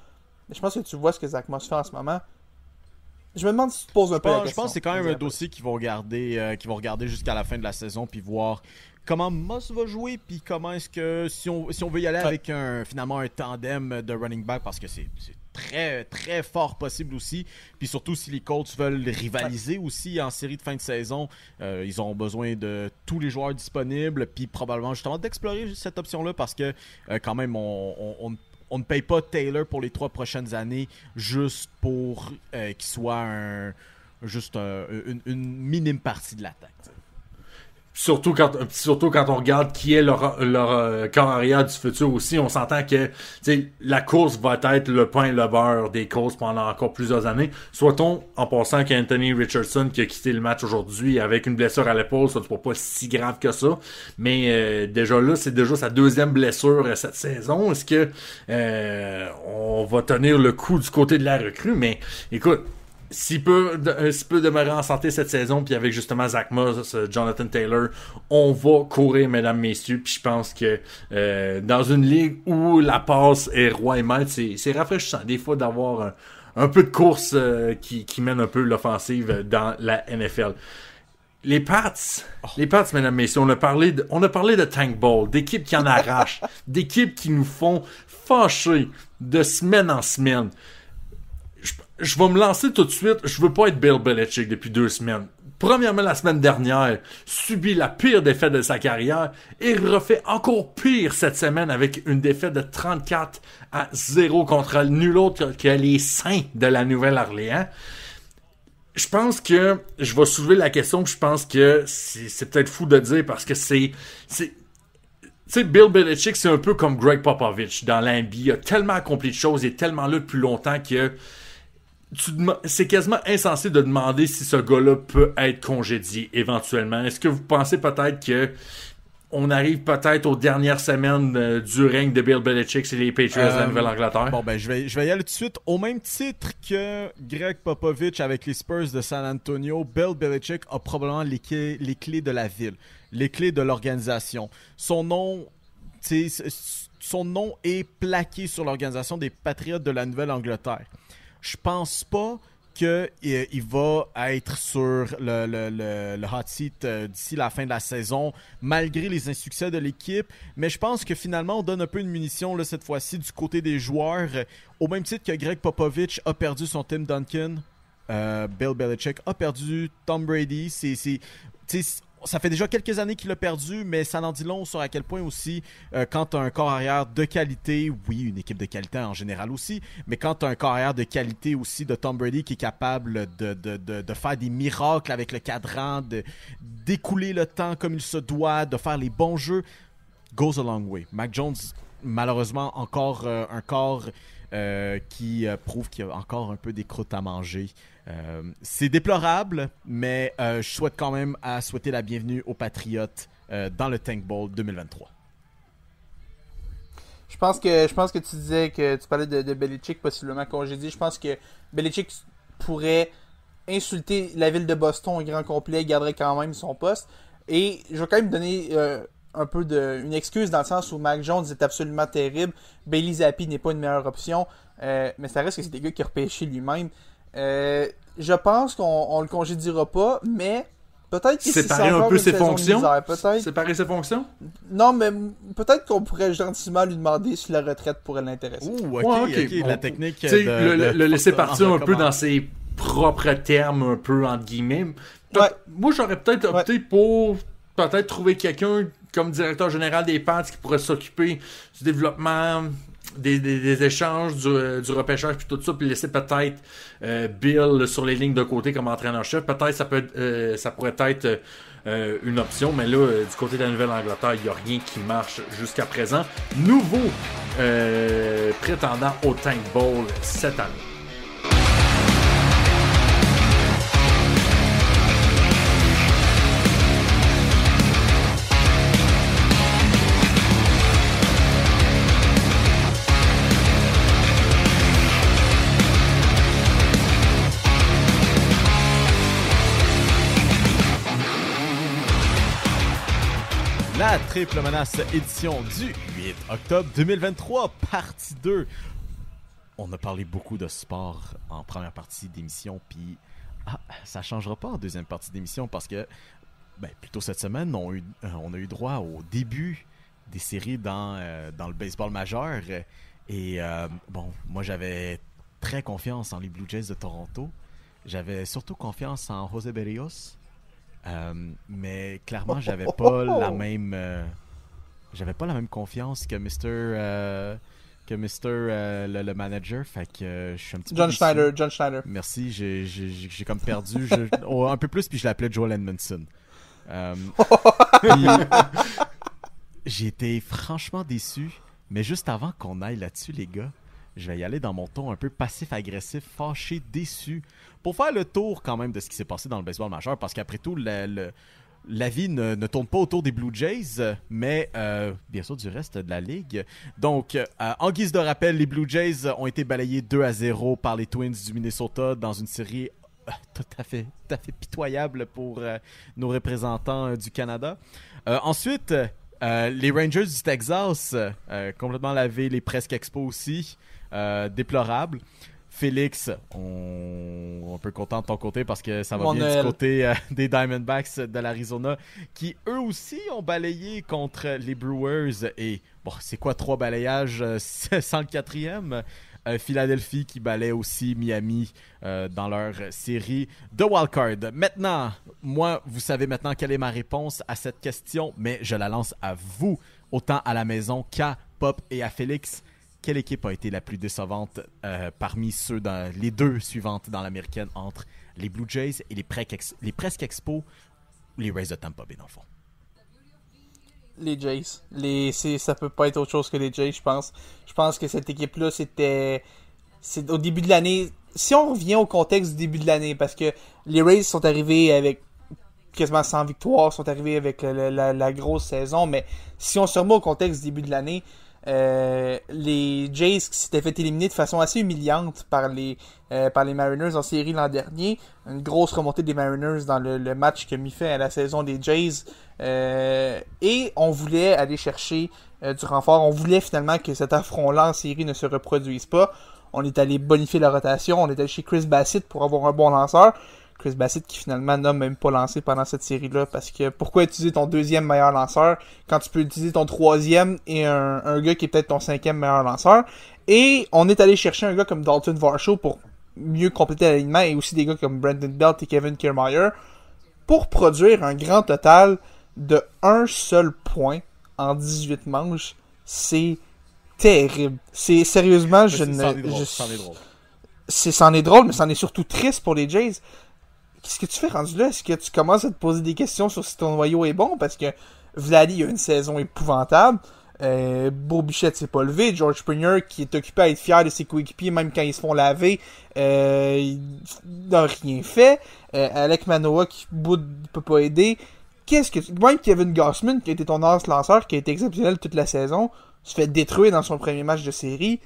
Mais je pense que tu vois ce que Zach Moss fait en ce moment. Je me demande si tu te poses un peu la question. Je pense que c'est quand même un dossier qu'ils vont regarder jusqu'à la fin de la saison, puis voir comment Moss va jouer, puis comment est-ce que, si on veut y aller avec finalement un tandem de running back, parce que c'est très très fort possible aussi, puis surtout si les Colts veulent rivaliser aussi en série de fin de saison, ils auront besoin de tous les joueurs disponibles, puis probablement justement d'explorer cette option-là, parce que quand même on ne paye pas Taylor pour les 3 prochaines années juste pour qu'il soit une minime partie de l'attaque. Surtout quand on regarde qui est leur corps arrière du futur aussi, on s'entend que la course va être le pain et le beurre des Colts pendant encore plusieurs années. Soit-on en pensant qu'Anthony Richardson qui a quitté le match aujourd'hui avec une blessure à l'épaule, ça ne soit pas si grave que ça, mais déjà là, c'est déjà sa 2e blessure cette saison. Est-ce que on va tenir le coup du côté de la recrue? Mais écoute, s'il peut demeurer en santé cette saison, puis avec justement Zach Moss, Jonathan Taylor, on va courir, mesdames, messieurs. Puis je pense que dans une ligue où la passe est roi et maître, c'est rafraîchissant des fois d'avoir un peu de course qui mène un peu l'offensive dans la NFL. Les Pats, mesdames, messieurs, on a parlé de Tank Ball, d'équipes qui en arrachent, d'équipes qui nous font fâcher de semaine en semaine. Je vais me lancer tout de suite. Je veux pas être Bill Belichick depuis 2 semaines. premièrement la semaine dernière, subit la pire défaite de sa carrière et refait encore pire cette semaine avec une défaite de 34-0 contre nul autre que les Saints de la Nouvelle-Orléans. Je pense que je vais soulever la question, je pense que c'est peut-être fou de dire parce que tu sais, Bill Belichick, c'est un peu comme Greg Popovich dans l'NBA. Il a tellement accompli de choses, il est tellement là depuis longtemps que c'est quasiment insensé de demander si ce gars-là peut être congédié éventuellement. Est-ce que vous pensez peut-être que on arrive peut-être aux dernières semaines du règne de Bill Belichick chez les Patriots de la Nouvelle-Angleterre? Bon, ben, je vais y aller tout de suite. Au même titre que Greg Popovich avec les Spurs de San Antonio, Bill Belichick a probablement les clés de la ville, les clés de l'organisation. Son nom est plaqué sur l'organisation des Patriots de la Nouvelle-Angleterre. Je pense pas qu'il va être sur le hot seat d'ici la fin de la saison, malgré les insuccès de l'équipe. Mais je pense que finalement, on donne un peu de munition là, cette fois-ci du côté des joueurs. Au même titre que Greg Popovich a perdu son Tim Duncan, Bill Belichick a perdu Tom Brady. Ça fait déjà quelques années qu'il a perdu, mais ça en dit long sur à quel point aussi, quand tu as un corps arrière de qualité, oui, une équipe de qualité en général aussi, mais quand tu as un corps arrière de qualité aussi de Tom Brady qui est capable de faire des miracles avec le cadran, d'écouler le temps comme il se doit, de faire les bons jeux, goes a long way. Mac Jones, malheureusement, encore un corps qui prouve qu'il y a encore un peu des croûtes à manger. C'est déplorable, mais je souhaite quand même souhaiter la bienvenue aux Patriotes dans le Tank Bowl 2023. Je pense que tu disais que tu parlais de Belichick possiblement congédié. Je pense que Belichick pourrait insulter la ville de Boston au grand complet, garderait quand même son poste. Et je vais quand même donner un peu une excuse dans le sens où Mac Jones est absolument terrible. Bailey Zappi n'est pas une meilleure option, mais ça reste que c'est des gars qui ont repêché lui-même. Je pense qu'on le congédiera pas, mais peut-être que séparer un peu ses fonctions. Séparer ses fonctions. Non, mais peut-être qu'on pourrait gentiment lui demander si la retraite pourrait l'intéresser. Ouh, ok. La technique. Le laisser partir un peu dans ses propres termes, un peu entre guillemets. Ouais. Moi, j'aurais peut-être opté pour peut-être trouver quelqu'un comme directeur général des Pats qui pourrait s'occuper du développement, des échanges, du repêchage puis tout ça, puis laisser peut-être Bill sur les lignes de côté comme entraîneur-chef. Peut-être ça pourrait être une option, mais là, du côté de la Nouvelle-Angleterre, il n'y a rien qui marche jusqu'à présent. Nouveau prétendant au Tank Bowl cette année. La Triple Menace édition du 8 octobre 2023, partie 2. On a parlé beaucoup de sport en première partie d'émission, puis ça changera pas en deuxième partie d'émission parce que, plutôt cette semaine, on a eu droit au début des séries dans le baseball majeur. Et moi j'avais très confiance en les Blue Jays de Toronto. J'avais surtout confiance en José Berríos. Mais clairement j'avais pas la même confiance que le manager, fait que je suis un petit peu John Schneider. Merci, j'ai comme perdu un peu plus, puis je l'appelais Joel Edmondson. J'ai été franchement déçu, mais juste avant qu'on aille là-dessus, les gars, je vais y aller dans mon ton un peu passif-agressif, fâché, déçu, pour faire le tour quand même de ce qui s'est passé dans le baseball majeur, parce qu'après tout, la vie ne tourne pas autour des Blue Jays, mais bien sûr du reste de la ligue. Donc, en guise de rappel, les Blue Jays ont été balayés 2-0 par les Twins du Minnesota dans une série tout à fait pitoyable pour nos représentants du Canada. Ensuite, les Rangers du Texas, complètement lavés, les presque expos aussi, déplorable. Félix, on peut content de ton côté parce que ça va bien du côté des Diamondbacks de l'Arizona qui eux aussi ont balayé contre les Brewers et bon, c'est quoi 3 balayages sans le 4e? Philadelphie qui balaie aussi Miami dans leur série de wildcard. Maintenant, moi, vous savez maintenant quelle est ma réponse à cette question, mais je la lance à vous, autant à la maison qu'à Pop et à Félix. Quelle équipe a été la plus décevante parmi les deux suivantes dans l'américaine entre les Blue Jays et les presque Expos, les Rays de Tampa Bay dans le fond? Les Jays. Ça peut pas être autre chose que les Jays, je pense. Je pense que cette équipe-là, c'est au début de l'année. Si on revient au contexte du début de l'année, parce que les Rays sont arrivés avec quasiment 100 victoires, sont arrivés avec la grosse saison, mais si on se remet au contexte du début de l'année, les Jays qui s'étaient fait éliminer de façon assez humiliante par les Mariners en série l'an dernier, une grosse remontée des Mariners dans le match qui a mis fin à la saison des Jays, et on voulait aller chercher du renfort, on voulait finalement que cet affront-là en série ne se reproduise pas. On est allé bonifier la rotation, on est allé chez Chris Bassitt pour avoir un bon lanceur. Chris Bassitt qui finalement n'a même pas lancé pendant cette série-là, parce que pourquoi utiliser ton deuxième meilleur lanceur quand tu peux utiliser ton troisième et un gars qui est peut-être ton cinquième meilleur lanceur. Et on est allé chercher un gars comme Dalton Varsho pour mieux compléter l'alignement, et aussi des gars comme Brandon Belt et Kevin Kiermaier pour produire un grand total de un seul point en 18 manches. C'est terrible. C'est sérieusement, c'en est drôle, mais c'en est surtout triste pour les Jays. Qu'est-ce que tu fais rendu là? Est-ce que tu commences à te poser des questions sur si ton noyau est bon? Parce que Vladdy a une saison épouvantable. Beau Bichette s'est pas levé. George Springer, qui est occupé à être fier de ses coéquipiers, même quand ils se font laver, il n'a rien fait. Alek Manoah, qui peut pas aider. Même Kevin Gausman, qui a été ton as lanceur, qui a été exceptionnel toute la saison, se fait détruire dans son premier match de série.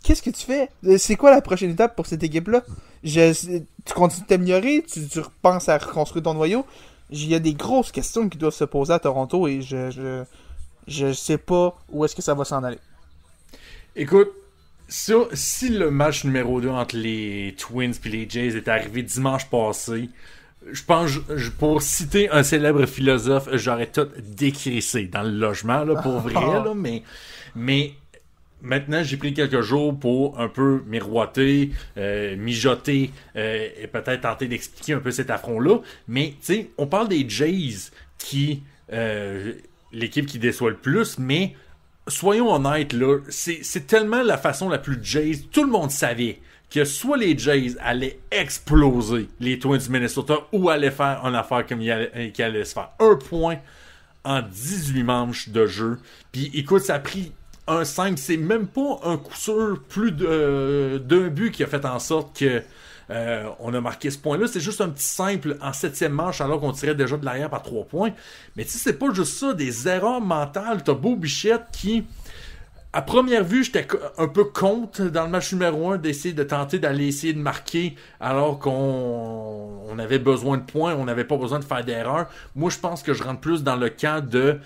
Qu'est-ce que tu fais? C'est quoi la prochaine étape pour cette équipe-là? Tu continues de t'améliorer? Tu repenses à reconstruire ton noyau? Il y a des grosses questions qui doivent se poser à Toronto, et je sais pas où est-ce que ça va s'en aller. Écoute, si le match numéro 2 entre les Twins et les Jays est arrivé dimanche passé, je pense, pour citer un célèbre philosophe, j'aurais tout décrissé dans le logement, là, pour vrai, là, mais maintenant, j'ai pris quelques jours pour un peu miroiter, mijoter, et peut-être tenter d'expliquer un peu cet affront-là. Mais, tu sais, on parle des Jays qui... l'équipe qui déçoit le plus, mais soyons honnêtes, là, c'est tellement la façon la plus Jays. Tout le monde savait que soit les Jays allaient exploser les Twins du Minnesota, ou allaient faire une affaire comme qui allait se faire. 1 point en 18 manches de jeu. Puis, écoute, ça a pris un simple, c'est même pas un coup sûr plus d'un but qui a fait en sorte que on a marqué ce point-là. C'est juste un petit simple en 7e manche alors qu'on tirait déjà de l'arrière par 3 points. Mais tu sais, c'est pas juste ça, des erreurs mentales. T'as Beau Bichette qui, à première vue, j'étais un peu contre dans le match numéro 1 d'essayer de tenter d'aller essayer de marquer alors qu'on avait besoin de points, on n'avait pas besoin de faire d'erreurs. Moi, je pense que je rentre plus dans le camp de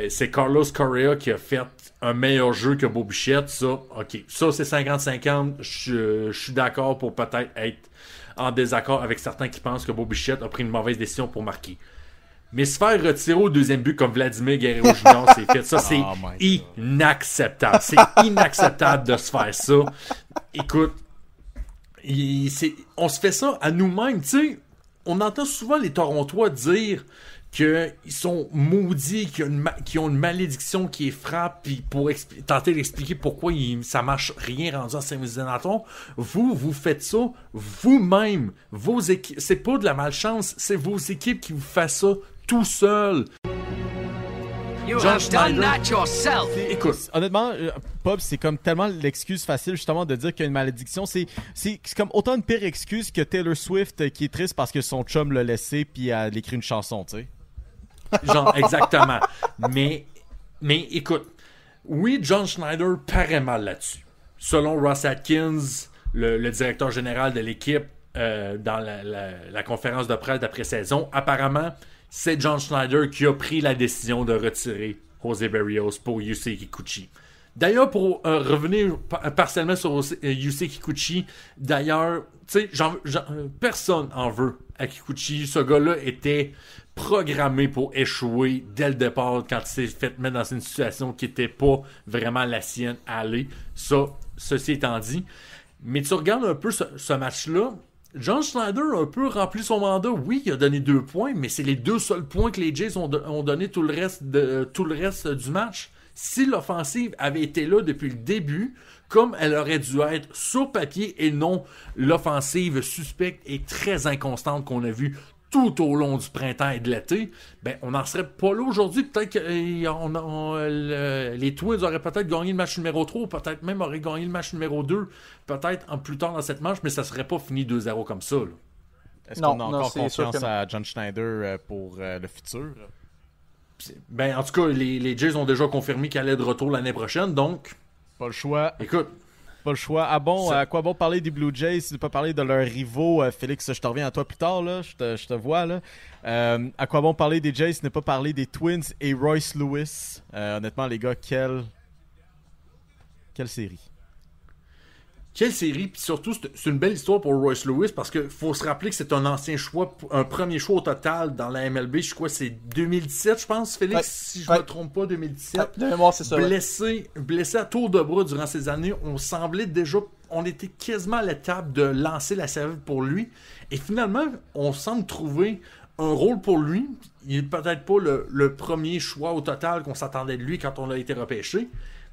c'est Carlos Correa qui a fait un meilleur jeu que Beau Bichette. Ça, ok. Ça, c'est 50-50. Je suis d'accord pour peut-être être en désaccord avec certains qui pensent que Beau Bichette a pris une mauvaise décision pour marquer. Mais se faire retirer au deuxième but comme Vladimir Guerrero Jr., c'est fait. Ça, c'est inacceptable. C'est inacceptable de se faire ça. Écoute, on se fait ça à nous-mêmes. Tu sais, on entend souvent les Torontois dire qu'ils sont maudits, qu'ils ont une malédiction qui les frappe, puis pour tenter d'expliquer pourquoi ça marche rien rendu en service éliminatoire. Vous faites ça vous-même. Vos équipes, c'est pas de la malchance, c'est vos équipes qui vous font ça tout seul. John Schneider. Écoute, honnêtement, Pop, c'est comme tellement l'excuse facile justement de dire qu'il y a une malédiction. C'est comme autant une pire excuse que Taylor Swift qui est triste parce que son chum l'a laissé puis elle écrit une chanson, tu sais. Genre, exactement. Mais écoute, oui, John Schneider paraît mal là-dessus. Selon Ross Atkins, le directeur général de l'équipe, dans la conférence de presse d'après-saison, apparemment, c'est John Schneider qui a pris la décision de retirer José Berrios pour Yusei Kikuchi. D'ailleurs, pour revenir partiellement sur Yusei Kikuchi, d'ailleurs, tu sais, personne en veut à Kikuchi. Ce gars-là était programmé pour échouer dès le départ quand il s'est fait mettre dans une situation qui n'était pas vraiment la sienne à aller. Ça, ceci étant dit. Mais tu regardes un peu ce match-là, John Schneider a un peu rempli son mandat. Oui, il a donné 2 points, mais c'est les 2 seuls points que les Jays ont donné tout le reste du match. Si l'offensive avait été là depuis le début, comme elle aurait dû être sur papier et non l'offensive suspecte et très inconstante qu'on a vue tout au long du printemps et de l'été, ben on n'en serait pas là aujourd'hui. Peut-être que les Twins auraient peut-être gagné le match numéro 3 ou peut-être même auraient gagné le match numéro 2 peut-être plus tard dans cette manche, mais ça ne serait pas fini 2-0 comme ça. Là. Est-ce qu'on a encore confiance à John Schneider pour le futur? Ben, en tout cas, les Jays ont déjà confirmé qu'elle allait de retour l'année prochaine, donc... Pas le choix. Écoute... Pas le choix. Ah bon, à quoi bon parler des Blue Jays si tu ne pas parler de leurs rivaux? Félix, je te reviens à toi plus tard, là. Je te vois, là. À quoi bon parler des Jays si ne pas parler des Twins et Royce Lewis? Honnêtement, les gars, quelle série. Quelle série, puis surtout, c'est une belle histoire pour Royce Lewis parce qu'il faut se rappeler que c'est un ancien choix, un premier choix au total dans la MLB. Je crois que c'est 2017, je pense, Félix, si je ne me trompe pas, 2017. De mémoire, c'est ça. Blessé à tour de bras durant ces années, on était quasiment à l'étape de lancer la serviette pour lui. Et finalement, on semble trouver un rôle pour lui. Il n'est peut-être pas le premier choix au total qu'on s'attendait de lui quand on a été repêché.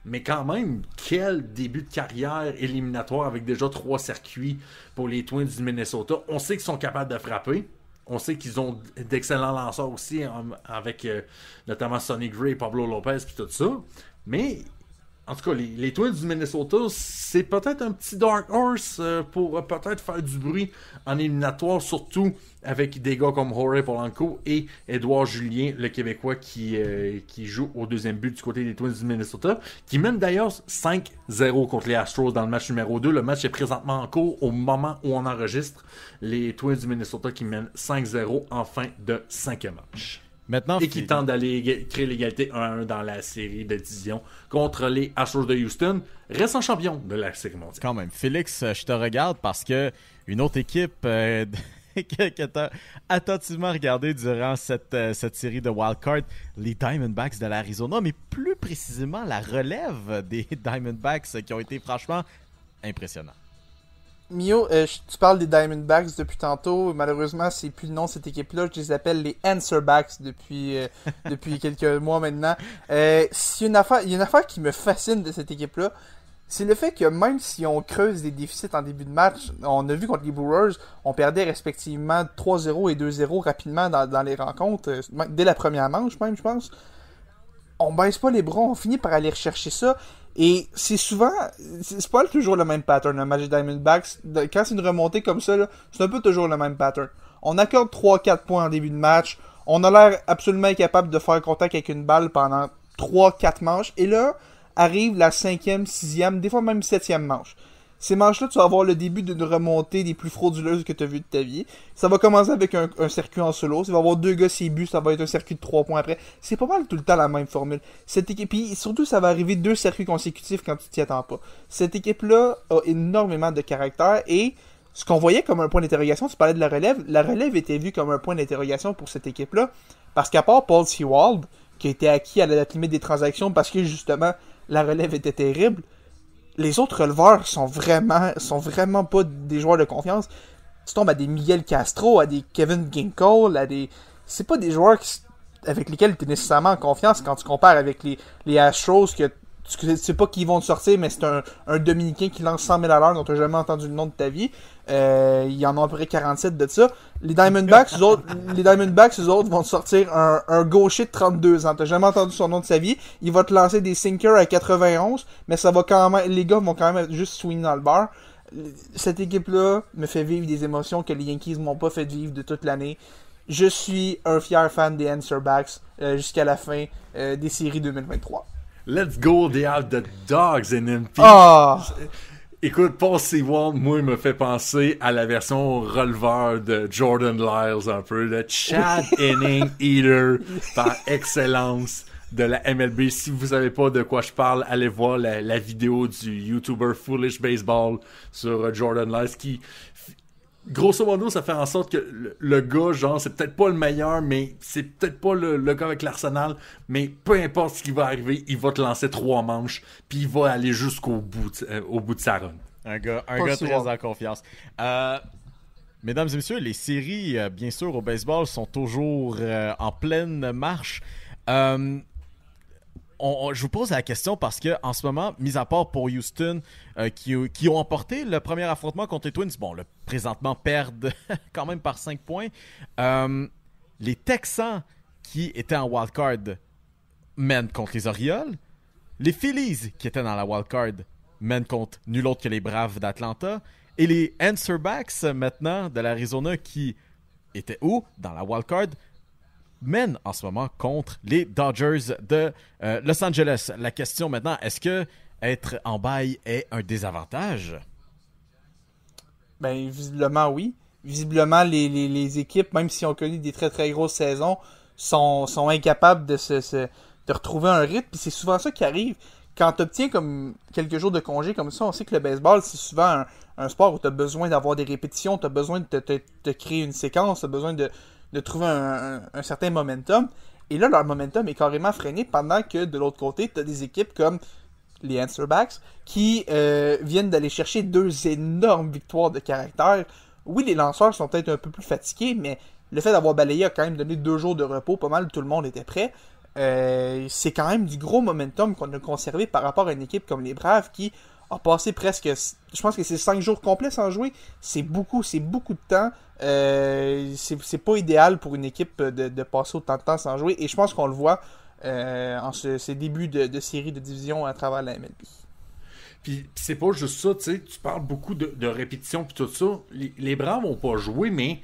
Mais quand même, quel début de carrière éliminatoire avec déjà 3 circuits pour les Twins du Minnesota. On sait qu'ils sont capables de frapper. On sait qu'ils ont d'excellents lanceurs aussi, avec notamment Sonny Gray, Pablo Lopez et tout ça. Mais, en tout cas, les Twins du Minnesota, c'est peut-être un petit dark horse pour peut-être faire du bruit en éliminatoire, surtout avec des gars comme Jorge Polanco et Édouard Julien, le Québécois qui joue au deuxième but du côté des Twins du Minnesota, qui mène d'ailleurs 5-0 contre les Astros dans le match numéro 2. Le match est présentement en cours au moment où on enregistre. Les Twins du Minnesota qui mènent 5-0 en fin de 5e match. Maintenant, et qui tentent d'aller créer l'égalité 1-1 dans la série de division contre les Astros de Houston, restant champion de la série mondiale. Quand même, Félix, je te regarde parce que une autre équipe que t'as attentivement regardé durant cette série de wildcard, les Diamondbacks de l'Arizona, mais plus précisément la relève des Diamondbacks qui ont été franchement impressionnants. Mio, tu parles des Diamondbacks depuis tantôt. Malheureusement, c'est plus le nom de cette équipe-là. Je les appelle les Answerbacks depuis quelques mois maintenant. Il y a une affaire qui me fascine de cette équipe-là. C'est le fait que même si on creuse des déficits en début de match, on a vu contre les Brewers, on perdait respectivement 3-0 et 2-0 rapidement dans les rencontres, dès la première manche même, je pense. On baisse pas les bras, on finit par aller rechercher ça. Et c'est pas toujours le même pattern, un match des Diamondbacks. Quand c'est une remontée comme ça, là, c'est un peu toujours le même pattern. On accorde 3-4 points en début de match, on a l'air absolument incapable de faire contact avec une balle pendant 3-4 manches, et là, arrive la 5e, 6e, des fois même 7e manche. Ces manches-là, tu vas avoir le début d'une remontée des plus frauduleuses que tu as vues de ta vie. Ça va commencer avec un circuit en solo. Ça va avoir 2 gars s'ils butent, ça va être un circuit de 3 points après. C'est pas mal tout le temps la même formule. Cette équipe, puis surtout, ça va arriver 2 circuits consécutifs quand tu t'y attends pas. Cette équipe-là a énormément de caractère et ce qu'on voyait comme un point d'interrogation, tu parlais de la relève était vue comme un point d'interrogation pour cette équipe-là. Parce qu'à part Paul Sewald, qui a été acquis à la date limite des transactions parce que justement, la relève était terrible, les autres releveurs sont vraiment pas des joueurs de confiance. Tu tombes à des Miguel Castro, à des Kevin Ginkel, c'est pas des joueurs avec lesquels tu es nécessairement en confiance quand tu compares avec les Astros que tu sais pas qui vont te sortir, mais c'est un Dominicain qui lance 100 000 à l'heure dont tu n'as jamais entendu le nom de ta vie. Il y en a à peu près 47 de ça. Les Diamondbacks, eux autres, vont te sortir un gaucher de 32 ans. Tu n'as jamais entendu son nom de sa vie. Il va te lancer des sinkers à 91, mais ça va quand même, les gars vont quand même être juste swing dans le bar. Cette équipe-là me fait vivre des émotions que les Yankees m'ont pas fait vivre de toute l'année. Je suis un fier fan des Answerbacks jusqu'à la fin des séries 2023. Let's go, they have the dogs in MP. Oh. Écoute, Paul Sewald, moi, il me fait penser à la version releveur de Jordan Lyles un peu, le Chad Inning Eater par excellence de la MLB. Si vous savez pas de quoi je parle, allez voir la vidéo du YouTuber Foolish Baseball sur Jordan Lyles qui grosso modo, ça fait en sorte que le gars, genre, c'est peut-être pas le meilleur, mais c'est peut-être pas le gars avec l'Arsenal, mais peu importe ce qui va arriver, il va te lancer 3 manches, puis il va aller jusqu'au bout, au bout de sa run. Un gars très en confiance. Mesdames et messieurs, les séries, bien sûr, au baseball, sont toujours en pleine marche. Je vous pose la question parce que en ce moment, mis à part pour Houston, qui ont emporté le premier affrontement contre les Twins, bon, présentement perdent quand même par 5 points. Les Texans, qui étaient en wildcard, mènent contre les Orioles. Les Phillies, qui étaient dans la wildcard, mènent contre nul autre que les Braves d'Atlanta. Et les Answerbacks, maintenant, de l'Arizona, qui étaient où? Dans la wildcard, mènent en ce moment contre les Dodgers de Los Angeles. La question maintenant, est-ce que être en bail est un désavantage? Ben, visiblement, oui. Visiblement, les équipes, même si on connu des très très grosses saisons, sont incapables de retrouver un rythme. Puis c'est souvent ça qui arrive. Quand tu obtiens comme quelques jours de congé comme ça, on sait que le baseball, c'est souvent un sport où tu as besoin d'avoir des répétitions, tu as besoin de te créer une séquence, tu as besoin de trouver un certain momentum. Et là, leur momentum est carrément freiné pendant que de l'autre côté, tu as des équipes comme les Answerbacks qui viennent d'aller chercher 2 énormes victoires de caractère. Oui, les lanceurs sont peut-être un peu plus fatigués, mais le fait d'avoir balayé a quand même donné 2 jours de repos, pas mal, tout le monde était prêt. C'est quand même du gros momentum qu'on a conservé par rapport à une équipe comme les Braves qui a passé presque, je pense que c'est 5 jours complets sans jouer. C'est beaucoup de temps. C'est pas idéal pour une équipe de passer autant de temps sans jouer. Et je pense qu'on le voit en ces débuts de série de division à travers la MLB. Puis c'est pas juste ça, tu sais, tu parles beaucoup de répétitions puis tout ça. Les Braves n'ont pas joué, mais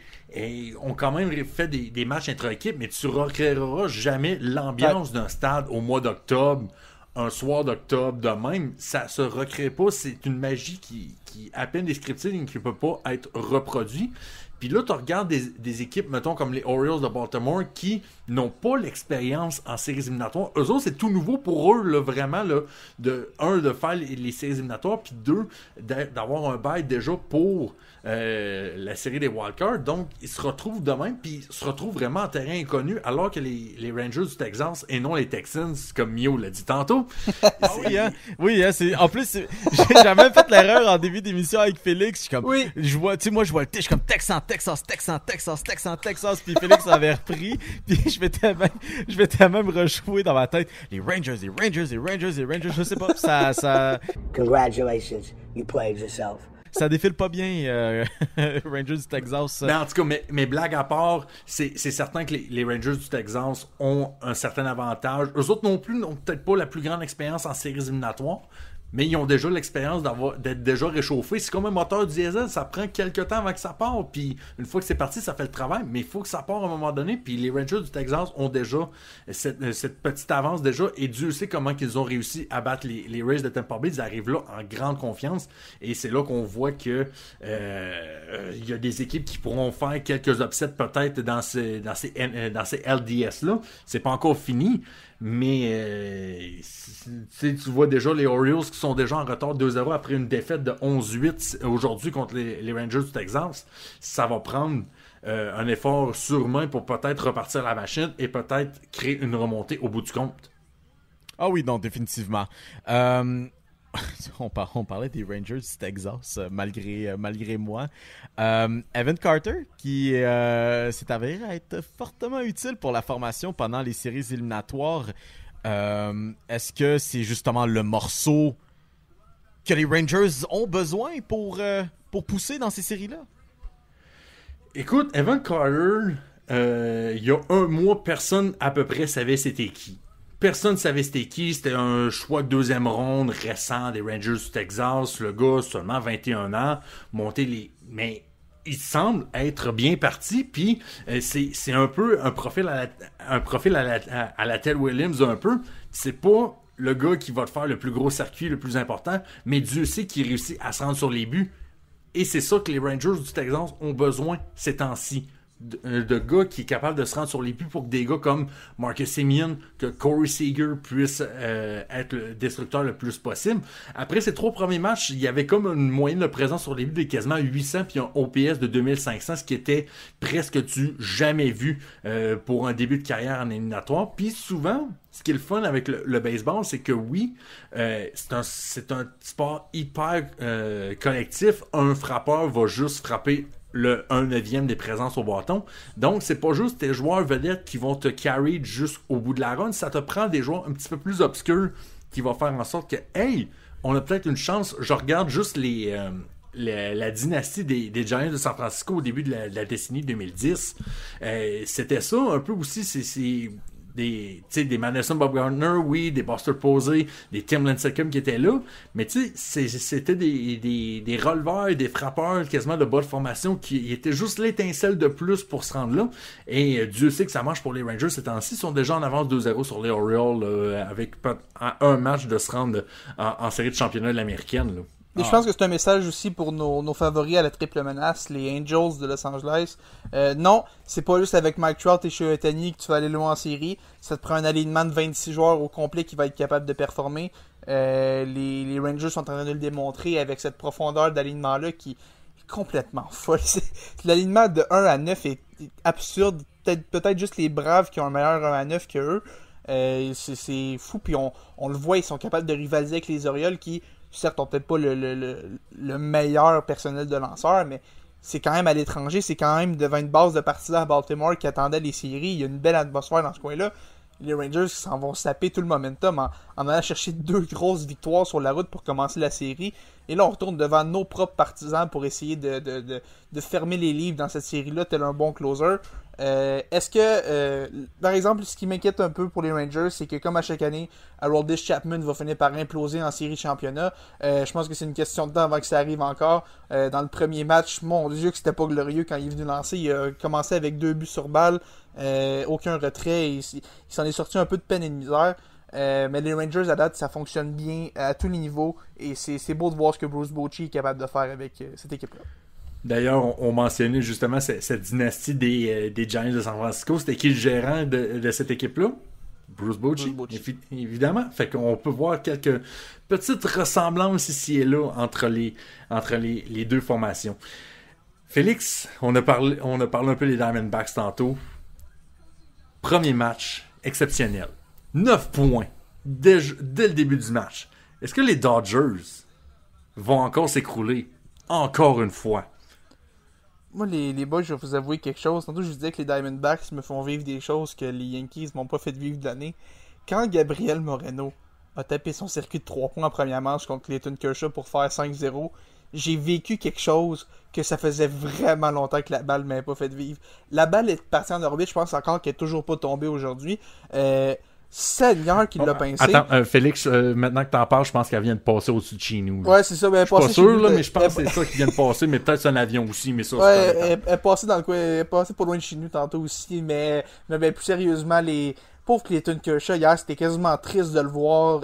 ont quand même fait des matchs intra-équipes, mais tu ne recréeras jamais l'ambiance d'un stade au mois d'octobre, un soir d'octobre de même. Ça se recrée pas, c'est une magie qui est à peine descriptive et qui ne peut pas être reproduite. Puis là, tu regardes des équipes, mettons, comme les Orioles de Baltimore, qui n'ont pas l'expérience en séries éliminatoires. Eux autres, c'est tout nouveau pour eux, là, vraiment, là, de faire les séries éliminatoires, puis 2, d'avoir un bail déjà pour la série des wildcards. Donc, ils se retrouvent de même, puis ils se retrouvent vraiment en terrain inconnu, alors que les Rangers du Texas, et non les Texans, comme Mio l'a dit tantôt. Oui, hein, en plus, j'ai même fait l'erreur en début d'émission avec Félix. Je suis comme, oui. Je vois je suis comme Texas, puis Félix avait repris, puis je m'étais même rejoué dans ma tête les Rangers, je sais pas, ça Congratulations, you played yourself. Ça défile pas bien, Rangers du Texas. Mais en tout cas, mais blague à part, c'est certain que les Rangers du Texas ont un certain avantage. Eux autres non plus n'ont peut-être pas la plus grande expérience en séries éliminatoires, mais ils ont déjà l'expérience d'être déjà réchauffés. C'est comme un moteur diesel, ça prend quelques temps avant que ça parte, puis une fois que c'est parti, ça fait le travail, mais il faut que ça parte à un moment donné, puis les Rangers du Texas ont déjà cette petite avance déjà, et Dieu sait comment ils ont réussi à battre les Rays de Tampa Bay. Ils arrivent là en grande confiance, et c'est là qu'on voit que il y a des équipes qui pourront faire quelques upsets peut-être dans ces LDS-là. C'est pas encore fini, mais tu vois déjà les Orioles qui sont déjà en retard 2-0 après une défaite de 11-8 aujourd'hui contre les Rangers du Texas. Ça va prendre un effort surhumain pour peut-être repartir la machine et peut-être créer une remontée au bout du compte. Ah oui, non, définitivement. On parlait des Rangers du Texas, malgré moi. Evan Carter, qui s'est avéré être fortement utile pour la formation pendant les séries éliminatoires. Est-ce que c'est justement le morceau que les Rangers ont besoin pour pousser dans ces séries-là? Écoute, Evan Carter, il y a un mois, personne à peu près savait c'était qui. Personne ne savait c'était qui. C'était un choix de 2e ronde récent des Rangers du Texas. Le gars, seulement 21 ans, mais il semble être bien parti. Puis c'est un peu un profil à la Ted Williams un peu. C'est pas le gars qui va te faire le plus gros circuit, le plus important, mais Dieu sait qu'il réussit à se rendre sur les buts. Et c'est ça que les Rangers du Texas ont besoin ces temps-ci. de gars qui est capable de se rendre sur les buts pour que des gars comme Marcus Semien, que Corey Seager puisse être le destructeur le plus possible. Après ces 3 premiers matchs, il y avait comme une moyenne de présence sur les buts de quasiment 800 puis un OPS de 2500, ce qui était presque du jamais vu pour un début de carrière en éliminatoire. Puis souvent, ce qui est le fun avec le baseball, c'est que oui, c'est un sport hyper collectif. Un frappeur va juste frapper le 1/9 des présences au bâton. Donc, c'est pas juste tes joueurs vedettes qui vont te carry jusqu'au bout de la run. Ça te prend des joueurs un petit peu plus obscurs qui vont faire en sorte que, hey, on a peut-être une chance. Je regarde juste la dynastie des Giants de San Francisco au début de la décennie 2010. C'était ça un peu aussi. C'est des Madison Bumgarner, oui, des Buster Posey, des Tim Lincecum qui étaient là, mais c'était des releveurs, des frappeurs quasiment de bas de formation qui étaient juste l'étincelle de plus pour se rendre là, et Dieu sait que ça marche pour les Rangers ces temps-ci. Ils sont déjà en avance 2-0 sur les Orioles avec un match de se rendre en série de championnat de l'américaine, là. Et je pense que c'est un message aussi pour nos favoris à la triple menace, les Angels de Los Angeles. Non, c'est pas juste avec Mike Trout et Shohei Ohtani que tu vas aller loin en série. Ça te prend un alignement de 26 joueurs au complet qui va être capable de performer. Les Rangers sont en train de le démontrer avec cette profondeur d'alignement-là qui est complètement folle. L'alignement de 1 à 9 est absurde. Peut-être juste les Braves qui ont un meilleur 1 à 9 que eux. C'est fou. Puis on le voit, ils sont capables de rivaliser avec les Orioles qui... Certes, on peut-être pas le meilleur personnel de lanceurs, mais c'est quand même à l'étranger, c'est quand même devant une base de partisans à Baltimore qui attendaient les séries. Il y a une belle atmosphère dans ce coin-là. Les Rangers s'en vont saper tout le momentum en allant chercher 2 grosses victoires sur la route pour commencer la série. Et là, on retourne devant nos propres partisans pour essayer de fermer les livres dans cette série-là, tel un bon closer. Est-ce que, par exemple, ce qui m'inquiète un peu pour les Rangers, c'est que comme à chaque année, Aroldis Chapman va finir par imploser en série championnat. Je pense que c'est une question de temps avant que ça arrive encore. Dans le premier match, mon Dieu que c'était pas glorieux quand il est venu lancer. Il a commencé avec 2 buts sur balle, aucun retrait. Il s'en est sorti un peu de peine et de misère. Mais les Rangers à date, ça fonctionne bien à tous les niveaux. Et c'est beau de voir ce que Bruce Bochy est capable de faire avec cette équipe-là. D'ailleurs, on mentionnait justement cette dynastie des Giants de San Francisco. C'était qui le gérant de cette équipe-là? Bruce Bochy, évidemment. Fait qu'on peut voir quelques petites ressemblances ici et là entre les deux formations. Félix, on a parlé un peu des Diamondbacks tantôt. Premier match exceptionnel. 9 points dès le début du match. Est-ce que les Dodgers vont encore s'écrouler? Encore une fois. Moi, les boys, je vais vous avouer quelque chose. Tantôt, je vous disais que les Diamondbacks me font vivre des choses que les Yankees m'ont pas fait vivre de l'année. Quand Gabriel Moreno a tapé son circuit de 3 points en première manche contre Clayton Kershaw pour faire 5-0, j'ai vécu quelque chose que ça faisait vraiment longtemps que la balle m'avait pas fait vivre. La balle est partie en orbite, je pense encore qu'elle est toujours pas tombée aujourd'hui. Seigneur qui l'a pincé. Attends, Félix, maintenant que t'en parles, je pense qu'elle vient de passer au-dessus de chez nous. Là. Ouais, c'est ça. Ben, je suis pas sûr, là, mais je pense que c'est ça qui vient de passer, mais peut-être c'est un avion aussi, mais ça, ouais, elle est passée dans le coin, elle est passée pas loin de chez nous tantôt aussi, mais ben, plus sérieusement, les pauvres Clayton Kershaw, hier, c'était quasiment triste de le voir.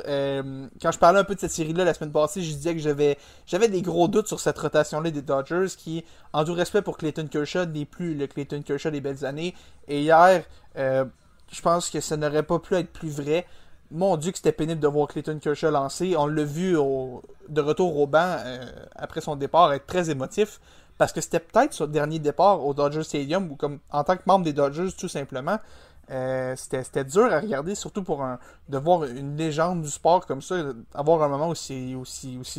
Quand je parlais un peu de cette série-là la semaine passée, je disais que j'avais des gros doutes sur cette rotation-là des Dodgers, qui, en tout respect pour Clayton Kershaw, n'est plus le Clayton Kershaw des belles années. Et hier, je pense que ça n'aurait pas pu être plus vrai. Mon Dieu que c'était pénible de voir Clayton Kershaw lancer. On l'a vu de retour au banc après son départ être très émotif. Parce que c'était peut-être son dernier départ au Dodger Stadium ou comme en tant que membre des Dodgers tout simplement. C'était dur à regarder, surtout de voir une légende du sport comme ça, avoir un moment aussi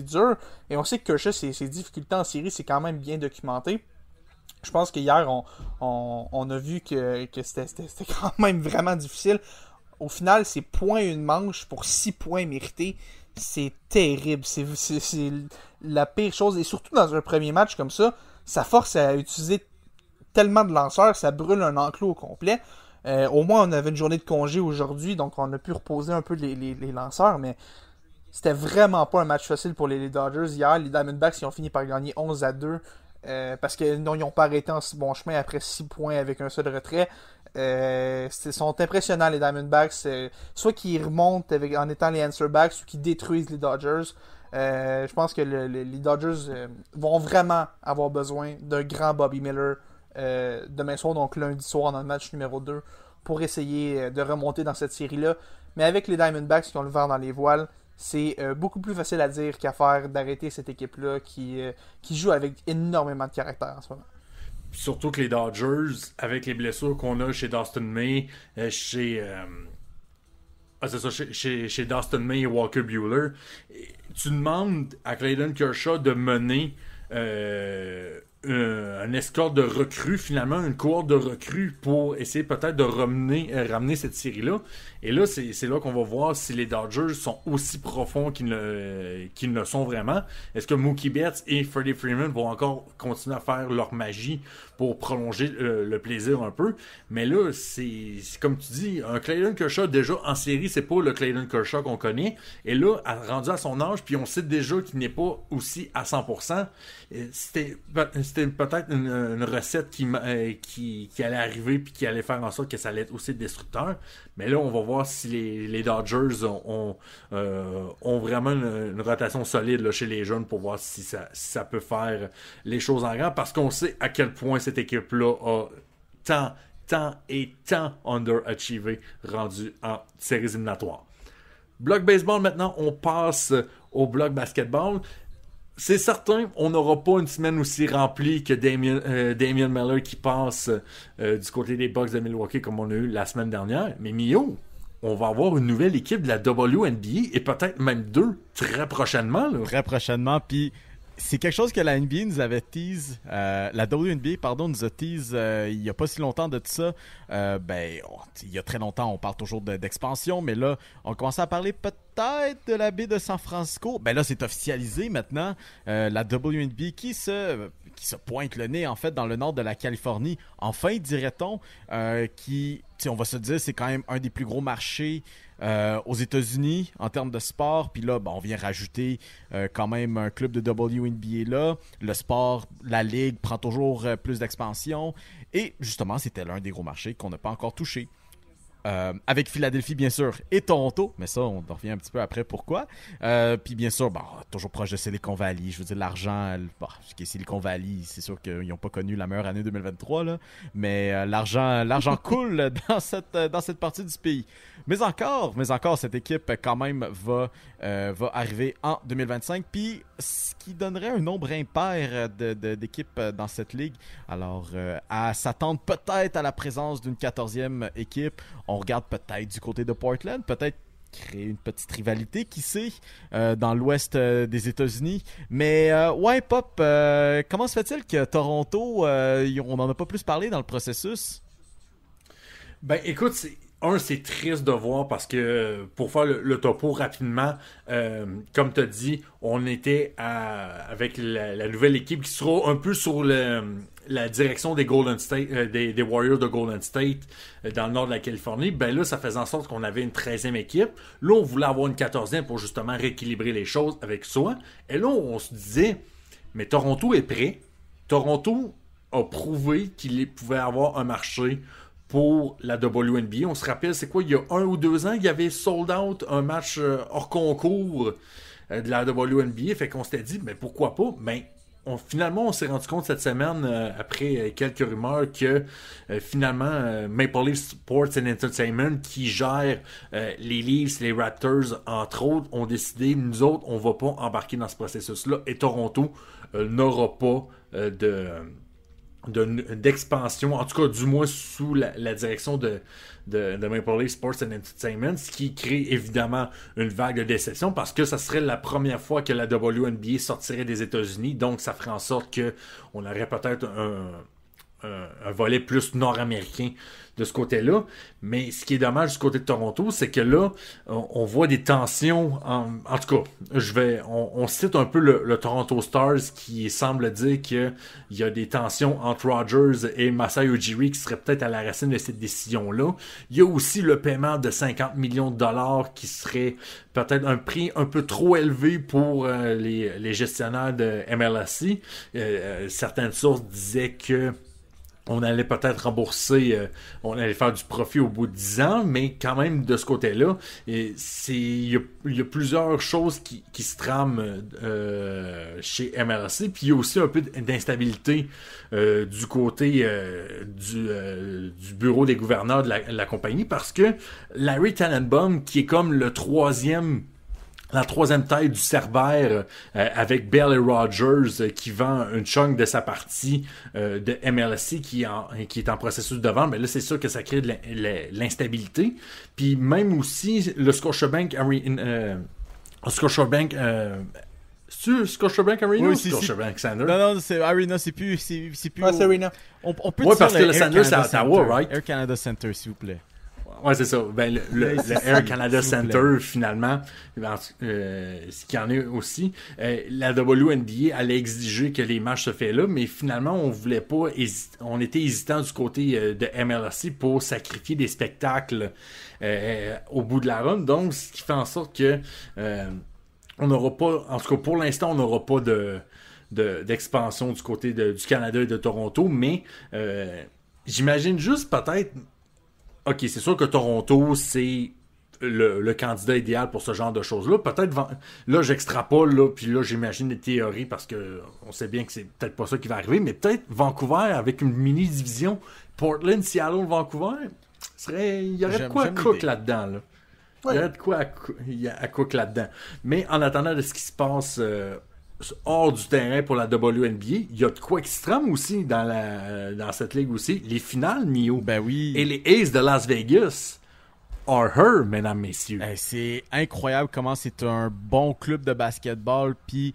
dur. Et on sait que Kershaw, ses difficultés en série, c'est quand même bien documenté. Je pense qu'hier, on a vu que c'était quand même vraiment difficile. Au final, c'est point une manche pour 6 points mérités. C'est terrible. C'est la pire chose. Et surtout dans un premier match comme ça, ça force à utiliser tellement de lanceurs, ça brûle un enclos au complet. Au moins, on avait une journée de congé aujourd'hui, donc on a pu reposer un peu les lanceurs, mais c'était vraiment pas un match facile pour les Dodgers. Hier, les Diamondbacks ils ont fini par gagner 11-2. Parce qu'ils n'ont pas arrêté en si bon chemin après 6 points avec un seul retrait. Ils sont impressionnants les Diamondbacks. Soit qu'ils remontent en étant les answerbacks ou qu'ils détruisent les Dodgers. Je pense que les Dodgers vont vraiment avoir besoin d'un grand Bobby Miller demain soir, donc lundi soir, dans le match numéro 2, pour essayer de remonter dans cette série-là. Mais avec les Diamondbacks qui ont le vent dans les voiles, c'est beaucoup plus facile à dire qu'à faire d'arrêter cette équipe-là qui joue avec énormément de caractère en ce moment. Surtout que les Dodgers, avec les blessures qu'on a chez Dustin May, chez Dustin May et Walker Buehler, tu demandes à Clayton Kershaw de mener un escorte de recrues, finalement, une cohorte de recrues pour essayer peut-être de ramener cette série-là. Et là, c'est là qu'on va voir si les Dodgers sont aussi profonds qu'ils ne sont vraiment. Est-ce que Mookie Betts et Freddie Freeman vont encore continuer à faire leur magie pour prolonger le plaisir un peu? Mais là, c'est comme tu dis, un Clayton Kershaw déjà en série, c'est pas le Clayton Kershaw qu'on connaît. Et là, rendu à son âge, puis on sait déjà qu'il n'est pas aussi à 100%, c'était peut-être une recette qui allait arriver puis qui allait faire en sorte que ça allait être aussi destructeur. Mais là, on va voir si les Dodgers ont vraiment une rotation solide là, chez les jeunes pour voir si ça peut faire les choses en grand. Parce qu'on sait à quel point cette équipe-là a tant underachievé rendu en séries éliminatoires. Bloc baseball maintenant, on passe au bloc basketball. C'est certain, on n'aura pas une semaine aussi remplie que Damian Miller qui passe du côté des Bucks de Milwaukee comme on a eu la semaine dernière. Mais Mio, on va avoir une nouvelle équipe de la WNBA et peut-être même 2 très prochainement. Là. Très prochainement, puis c'est quelque chose que la NBA nous avait tease, la WNBA, pardon, nous a tease il n'y a pas si longtemps de tout ça. Il y a très longtemps, on parle toujours d'expansion, mais là, on commençait à parler peut-être de la baie de San Francisco. Ben là, c'est officialisé maintenant. La WNBA qui se pointe le nez, en fait, dans le nord de la Californie. Enfin, dirait-on, on va se dire, c'est quand même un des plus gros marchés aux États-Unis en termes de sport. Puis là, on vient rajouter quand même un club de WNBA là. Le sport, la ligue prend toujours plus d'expansion. Et justement, c'était l'un des gros marchés qu'on n'a pas encore touché. Avec Philadelphie, bien sûr, et Toronto. Mais ça, on en revient un petit peu après pourquoi. Puis bien sûr, toujours proche de Silicon Valley. Je veux dire, l'argent... Silicon Valley, c'est sûr qu'ils n'ont pas connu la meilleure année 2023, là. Mais l'argent coule dans cette partie du pays. Mais encore, cette équipe, quand même, va arriver en 2025. Puis, ce qui donnerait un nombre impair d'équipes dans cette ligue. Alors, à s'attendre peut-être à la présence d'une 14e équipe. On regarde peut-être du côté de Portland, peut-être créer une petite rivalité, qui sait, dans l'ouest des États-Unis. Mais, Pop, comment se fait-il que Toronto, on n'en a pas plus parlé dans le processus? Ben, écoute, c'est triste de voir parce que, pour faire le topo rapidement, comme tu as dit, on était avec la nouvelle équipe qui sera un peu sur la direction des Golden State, des Warriors de Golden State dans le nord de la Californie. Ben là, ça faisait en sorte qu'on avait une 13e équipe. Là, on voulait avoir une 14e pour justement rééquilibrer les choses avec ça. Et là, on se disait, mais Toronto est prêt. Toronto a prouvé qu'il pouvait avoir un marché pour la WNBA. On se rappelle, c'est quoi, il y a 1 ou 2 ans, il y avait sold out un match hors concours de la WNBA. Fait qu'on s'était dit, mais pourquoi pas? Mais finalement, on s'est rendu compte cette semaine, après quelques rumeurs, que finalement, Maple Leaf Sports and Entertainment, qui gère les Leafs, les Raptors, entre autres, ont décidé, nous autres, on va pas embarquer dans ce processus-là. Et Toronto n'aura pas d'expansion, en tout cas du moins sous la direction de Maple Leaf Sports and Entertainment, ce qui crée évidemment une vague de déception parce que ça serait la première fois que la WNBA sortirait des États-Unis, donc ça ferait en sorte qu'on aurait peut-être un volet plus nord-américain de ce côté-là. Mais ce qui est dommage du côté de Toronto, c'est que là, on voit des tensions. En tout cas, on cite un peu le Toronto Stars qui semble dire qu'il y a des tensions entre Rogers et Masai Ujiri qui seraient peut-être à la racine de cette décision-là. Il y a aussi le paiement de 50 millions de dollars qui serait peut-être un prix un peu trop élevé pour les gestionnaires de MLSE. Certaines sources disaient que on allait peut-être rembourser, on allait faire du profit au bout de 10 ans, mais quand même de ce côté-là, il y a plusieurs choses qui se trament chez MLSE, puis il y a aussi un peu d'instabilité du côté du bureau des gouverneurs de la compagnie, parce que Larry Tannenbaum, qui est comme la troisième tête du Cerbère avec Bailey Rogers qui vend une chunk de sa partie de MLSE qui est en processus de vente, mais là c'est sûr que ça crée de l'instabilité. Puis même aussi le Scotiabank Arena, Scotiabank Arena ou Scotiabank Center? Non, c'est Arena, c'est plus. Ouais, c'est Arena. On peut ouais, dire parce que le Center c'est à Ottawa, right? Air Canada Center, s'il vous plaît. Ouais, c'est ça. Ben, le Air Canada Center, finalement, ce qu'il y en a aussi, la WNBA allait exiger que les matchs se fassent là, mais finalement, on voulait pas, on était hésitant du côté de MLSE pour sacrifier des spectacles au bout de la run. Donc, ce qui fait en sorte que on n'aura pas, en tout cas pour l'instant, on n'aura pas d'expansion du côté du Canada et de Toronto, mais j'imagine juste peut-être. OK, c'est sûr que Toronto, c'est le candidat idéal pour ce genre de choses-là. Peut-être, là, j'extrapole, là, puis là, j'imagine des théories parce que on sait bien que c'est peut-être pas ça qui va arriver, mais peut-être Vancouver avec une mini-division, Portland, Seattle, Vancouver, il y aurait de quoi à cook là-dedans, là. Ouais. Il y aurait de quoi à cook là-dedans. Mais en attendant de ce qui se passe hors du terrain pour la WNBA, il y a de quoi qui se trame aussi dans cette ligue aussi. Les finales, Mio. Ben oui. Et les Aces de Las Vegas are her, mesdames, messieurs. C'est incroyable comment c'est un bon club de basketball. Puis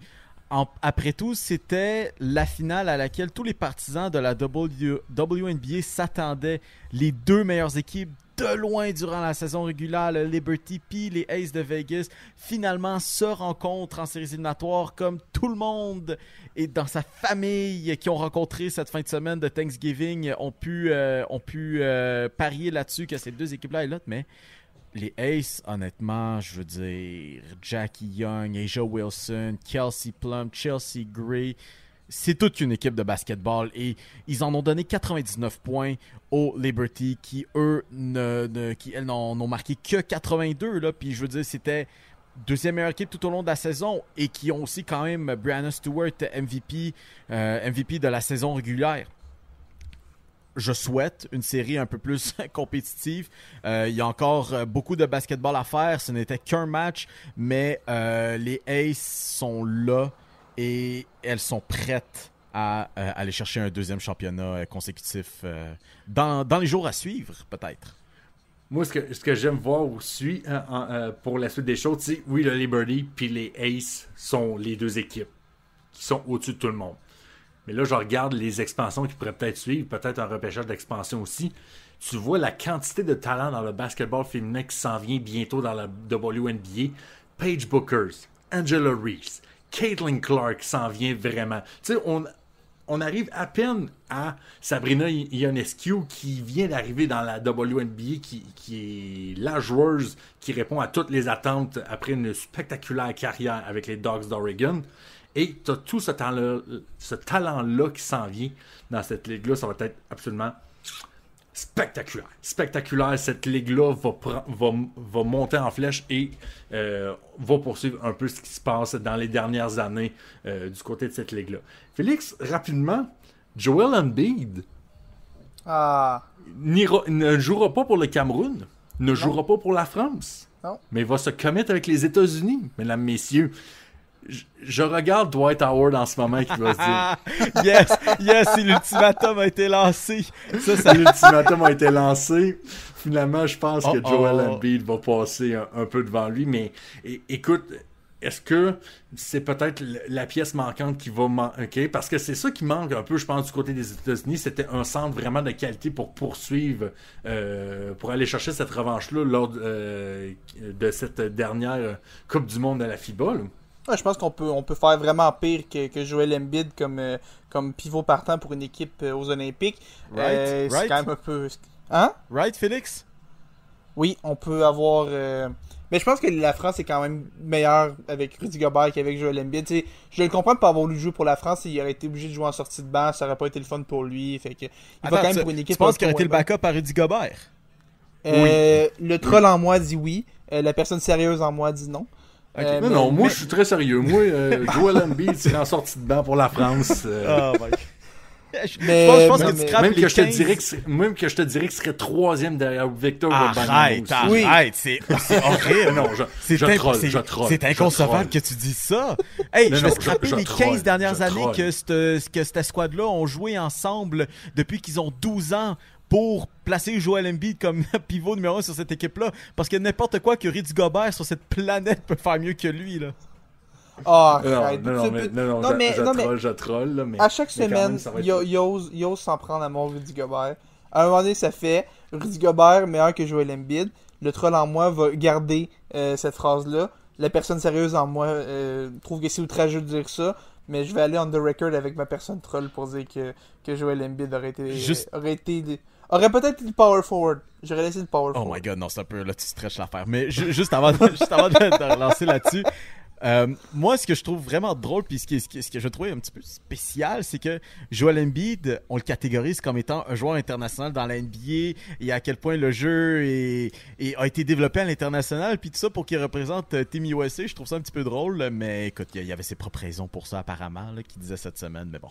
après tout, c'était la finale à laquelle tous les partisans de la WNBA s'attendaient. Les deux meilleures équipes de loin durant la saison régulière, le Liberty puis les Aces de Vegas, finalement se rencontrent en séries éliminatoires comme tout le monde et dans sa famille qui ont rencontré cette fin de semaine de Thanksgiving ont pu parier là-dessus que ces deux équipes-là étaient là, mais les Aces, honnêtement, je veux dire, Jackie Young, Asia Wilson, Kelsey Plum, Chelsea Gray, c'est toute une équipe de basketball et ils en ont donné 99 points aux Liberty qui, eux, elles n'ont marqué que 82. Là, puis je veux dire, c'était deuxième meilleure équipe tout au long de la saison et qui ont aussi quand même Brianna Stewart MVP de la saison régulière. Je souhaite une série un peu plus compétitive. Il y a encore beaucoup de basketball à faire. Ce n'était qu'un match, mais les Aces sont là. Et elles sont prêtes à aller chercher un deuxième championnat consécutif dans les jours à suivre, peut-être. Moi, ce que j'aime voir aussi pour la suite des choses, c'est oui, le Liberty puis les Aces sont les deux équipes qui sont au-dessus de tout le monde. Mais là, je regarde les expansions qui pourraient peut-être suivre, peut-être un repêchage d'expansion aussi. Tu vois la quantité de talent dans le basketball féminin qui s'en vient bientôt dans la WNBA. Paige Buchers, Angela Reese, Caitlin Clark s'en vient vraiment. Tu sais, on arrive à peine à Sabrina Ionescu qui vient d'arriver dans la WNBA, qui est la joueuse qui répond à toutes les attentes après une spectaculaire carrière avec les Dogs d'Oregon. Et tu as tout ce talent-là qui s'en vient dans cette ligue-là. Ça va être absolument spectaculaire. Spectaculaire. Cette ligue-là va monter en flèche et va poursuivre un peu ce qui se passe dans les dernières années du côté de cette ligue-là. Félix, rapidement, Joel Embiid ne jouera pas pour le Cameroun, ne jouera pas pour la France, mais va se commettre avec les États-Unis, mesdames, messieurs. Je regarde Dwight Howard en ce moment qui va se dire Yes, l'ultimatum a été lancé. L'ultimatum a été lancé. Finalement, je pense que Joel Embiid va passer un peu devant lui. Mais écoute, est-ce que c'est peut-être la pièce manquante qui va manquer? Parce que c'est ça qui manque un peu, je pense, du côté des États-Unis. C'était un centre vraiment de qualité pour poursuivre, pour aller chercher cette revanche-là lors de cette dernière Coupe du Monde à la FIBA, là. Ouais, je pense qu'on peut faire vraiment pire que Joel Embiid comme pivot partant pour une équipe aux Olympiques. Right. C'est quand même un peu... Hein? Right, Félix? Oui, on peut avoir... Mais je pense que la France est quand même meilleure avec Rudy Gobert qu'avec Joel Embiid. T'sais, je le comprends de pas avoir voulu jouer pour la France. Il aurait été obligé de jouer en sortie de banc. Ça aurait pas été le fun pour lui. Fait que, il va quand même pour une équipe... Tu penses qu'il aurait été le backup à Rudy Gobert? Oui. Le troll en moi dit oui. La personne sérieuse en moi dit non. Okay. Moi je suis très sérieux. Moi, Joel Embiid, c'est en sortie de banc pour la France. Oh my God. Je pense que tu scrapes même les que je te 15. dirais que je te dirais qu'il serait troisième derrière Victor Arrête, c'est horrible. Non, je troll. C'est inconcevable que tu dises ça. Hey, je vais scraper les 15 dernières années que cette squad-là ont joué ensemble depuis qu'ils ont 12 ans pour placer Joel Embiid comme pivot numéro 1 sur cette équipe-là. Parce que n'importe quoi que Rudy Gobert sur cette planète peut faire mieux que lui, là. Je troll, là, mais à chaque semaine, il ose s'en prendre à mon Rudy Gobert. À un moment donné, ça fait Rudy Gobert meilleur que Joel Embiid. Le troll en moi va garder cette phrase-là. La personne sérieuse en moi trouve que c'est outrageux de dire ça, mais je vais aller on the record avec ma personne troll pour dire que Joel Embiid aurait peut-être été le power forward. J'aurais laissé le power forward. Oh my God, non, c'est un peu là, tu stretches l'affaire. Mais juste avant de relancer là-dessus. Moi, ce que je trouve vraiment drôle, puis ce que je trouvais un petit peu spécial, c'est que Joel Embiid, on le catégorise comme étant un joueur international dans la NBA, et à quel point le jeu a été développé à l'international, puis tout ça pour qu'il représente Team USA. Je trouve ça un petit peu drôle, mais écoute, il y avait ses propres raisons pour ça apparemment, là, qu'il disait cette semaine, mais bon.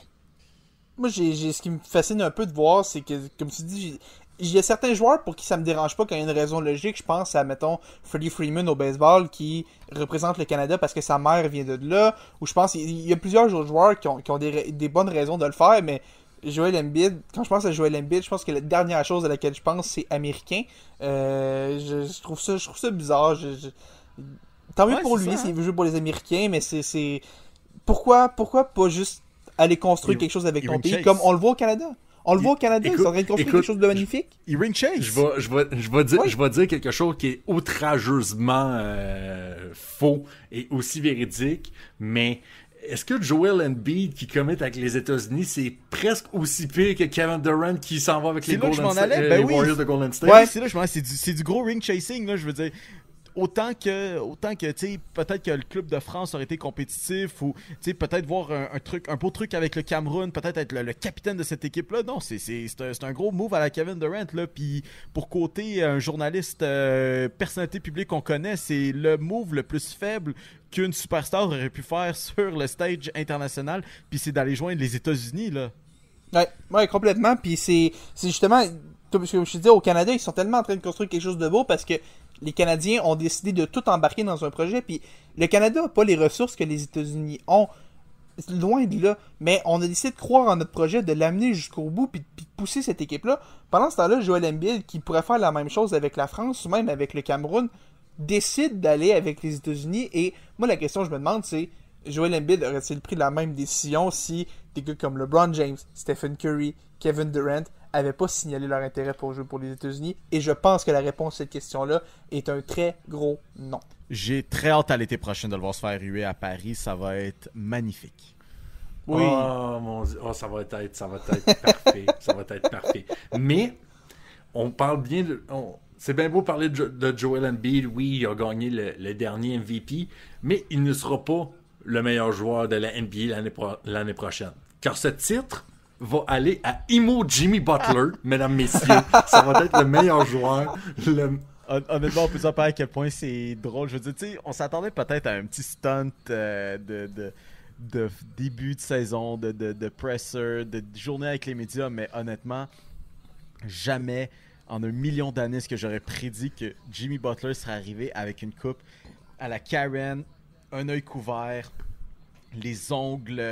Moi, ce qui me fascine un peu de voir, c'est que, comme tu dis, il y a certains joueurs pour qui ça me dérange pas quand il y a une raison logique. Je pense à, mettons, Freddie Freeman au baseball qui représente le Canada parce que sa mère vient de là. Ou je pense qu'il y a plusieurs autres joueurs qui ont des bonnes raisons de le faire, mais Joel Embiid, quand je pense à Joel Embiid, je pense que la dernière chose à laquelle je pense, c'est américain. Je trouve ça bizarre. Tant mieux pour lui s'il veut jouer pour les Américains, mais c'est... Pourquoi pas juste aller construire quelque chose avec ton pays, comme on le voit au Canada? On le voit au Canada, ils sont en train de construire quelque chose de magnifique. Il ring chase. Je vais dire quelque chose qui est outrageusement faux et aussi véridique, mais est-ce que Joel Embiid qui commit avec les États-Unis, c'est presque aussi pire que Kevin Durant qui s'en va avec les Warriors de Golden State? Ouais, c'est là que je m'en allais. C'est du gros ring chasing, là, je veux dire. Autant que tu sais, peut-être que le club de France aurait été compétitif, ou tu sais, peut-être voir un beau truc avec le Cameroun, peut-être être le capitaine de cette équipe-là. Non, c'est un gros move à la Kevin Durant, là. Puis pour côté un journaliste, personnalité publique qu'on connaît, c'est le move le plus faible qu'une superstar aurait pu faire sur le stage international. Puis c'est d'aller joindre les États-Unis, là. Ouais, complètement. Puis c'est justement, comme je te dis, au Canada, ils sont tellement en train de construire quelque chose de beau parce que les Canadiens ont décidé de tout embarquer dans un projet, puis le Canada n'a pas les ressources que les États-Unis ont, loin de là, mais on a décidé de croire en notre projet, de l'amener jusqu'au bout, puis de pousser cette équipe-là. Pendant ce temps-là, Joel Embiid, qui pourrait faire la même chose avec la France, ou même avec le Cameroun, décide d'aller avec les États-Unis, et moi, la question que je me demande, c'est, Joel Embiid aurait-il pris la même décision si des gars comme LeBron James, Stephen Curry, Kevin Durant n'avaient pas signalé leur intérêt pour jouer pour les États-Unis? Et je pense que la réponse à cette question-là est un très gros non. J'ai très hâte à l'été prochain de le voir se faire ruer à Paris. Ça va être magnifique. Oui. Oh mon Dieu, ça va être parfait. Ça va être parfait. Mais, on parle bien de... C'est bien beau parler de Joel Embiid. Oui, il a gagné le dernier MVP, mais il ne sera pas le meilleur joueur de la NBA l'année prochaine. Car ce titre va aller à Imo Jimmy Butler, mesdames, messieurs. Ça va être le meilleur joueur. Honnêtement, on peut s'en parler à quel point c'est drôle. Je veux dire, tu sais, on s'attendait peut-être à un petit stunt de début de saison, de presser, de journée avec les médias, mais honnêtement, jamais en 1 million d'années est-ce que j'aurais prédit que Jimmy Butler serait arrivé avec une coupe à la Karen, un œil couvert, les ongles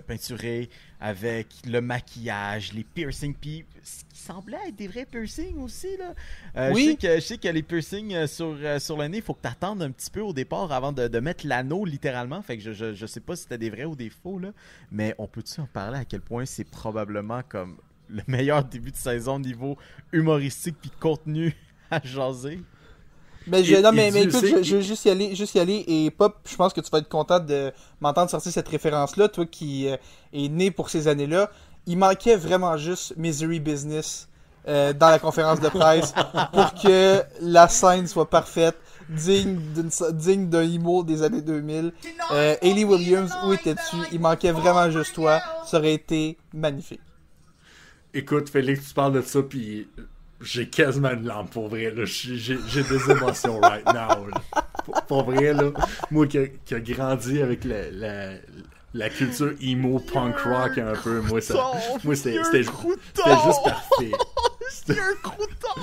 peinturés, avec le maquillage, les piercings, puis ce qui semblait être des vrais piercings aussi, là. Oui. Je sais que les piercings sur le nez, il faut que tu attendes un petit peu au départ avant de mettre l'anneau littéralement, fait que je sais pas si c'était des vrais ou des faux, là, mais on peut-tu en parler à quel point c'est probablement comme le meilleur début de saison niveau humoristique puis contenu à jaser? Mais écoute, je veux juste y aller, et Pop, je pense que tu vas être content de m'entendre sortir cette référence-là, toi qui est né pour ces années-là. Il manquait vraiment juste Misery Business dans la conférence de presse pour que la scène soit parfaite, digne d'un IMO des années 2000. Hayley Williams, où étais-tu? Il manquait vraiment juste toi. Ça aurait été magnifique. Écoute, Félix, tu parles de ça, puis j'ai quasiment une lampe, pour vrai. Là. J'ai des émotions right now. Là. Pour vrai, là, moi qui a grandi avec la culture emo, punk rock un peu, moi c'était juste parfait. C'est un crouton!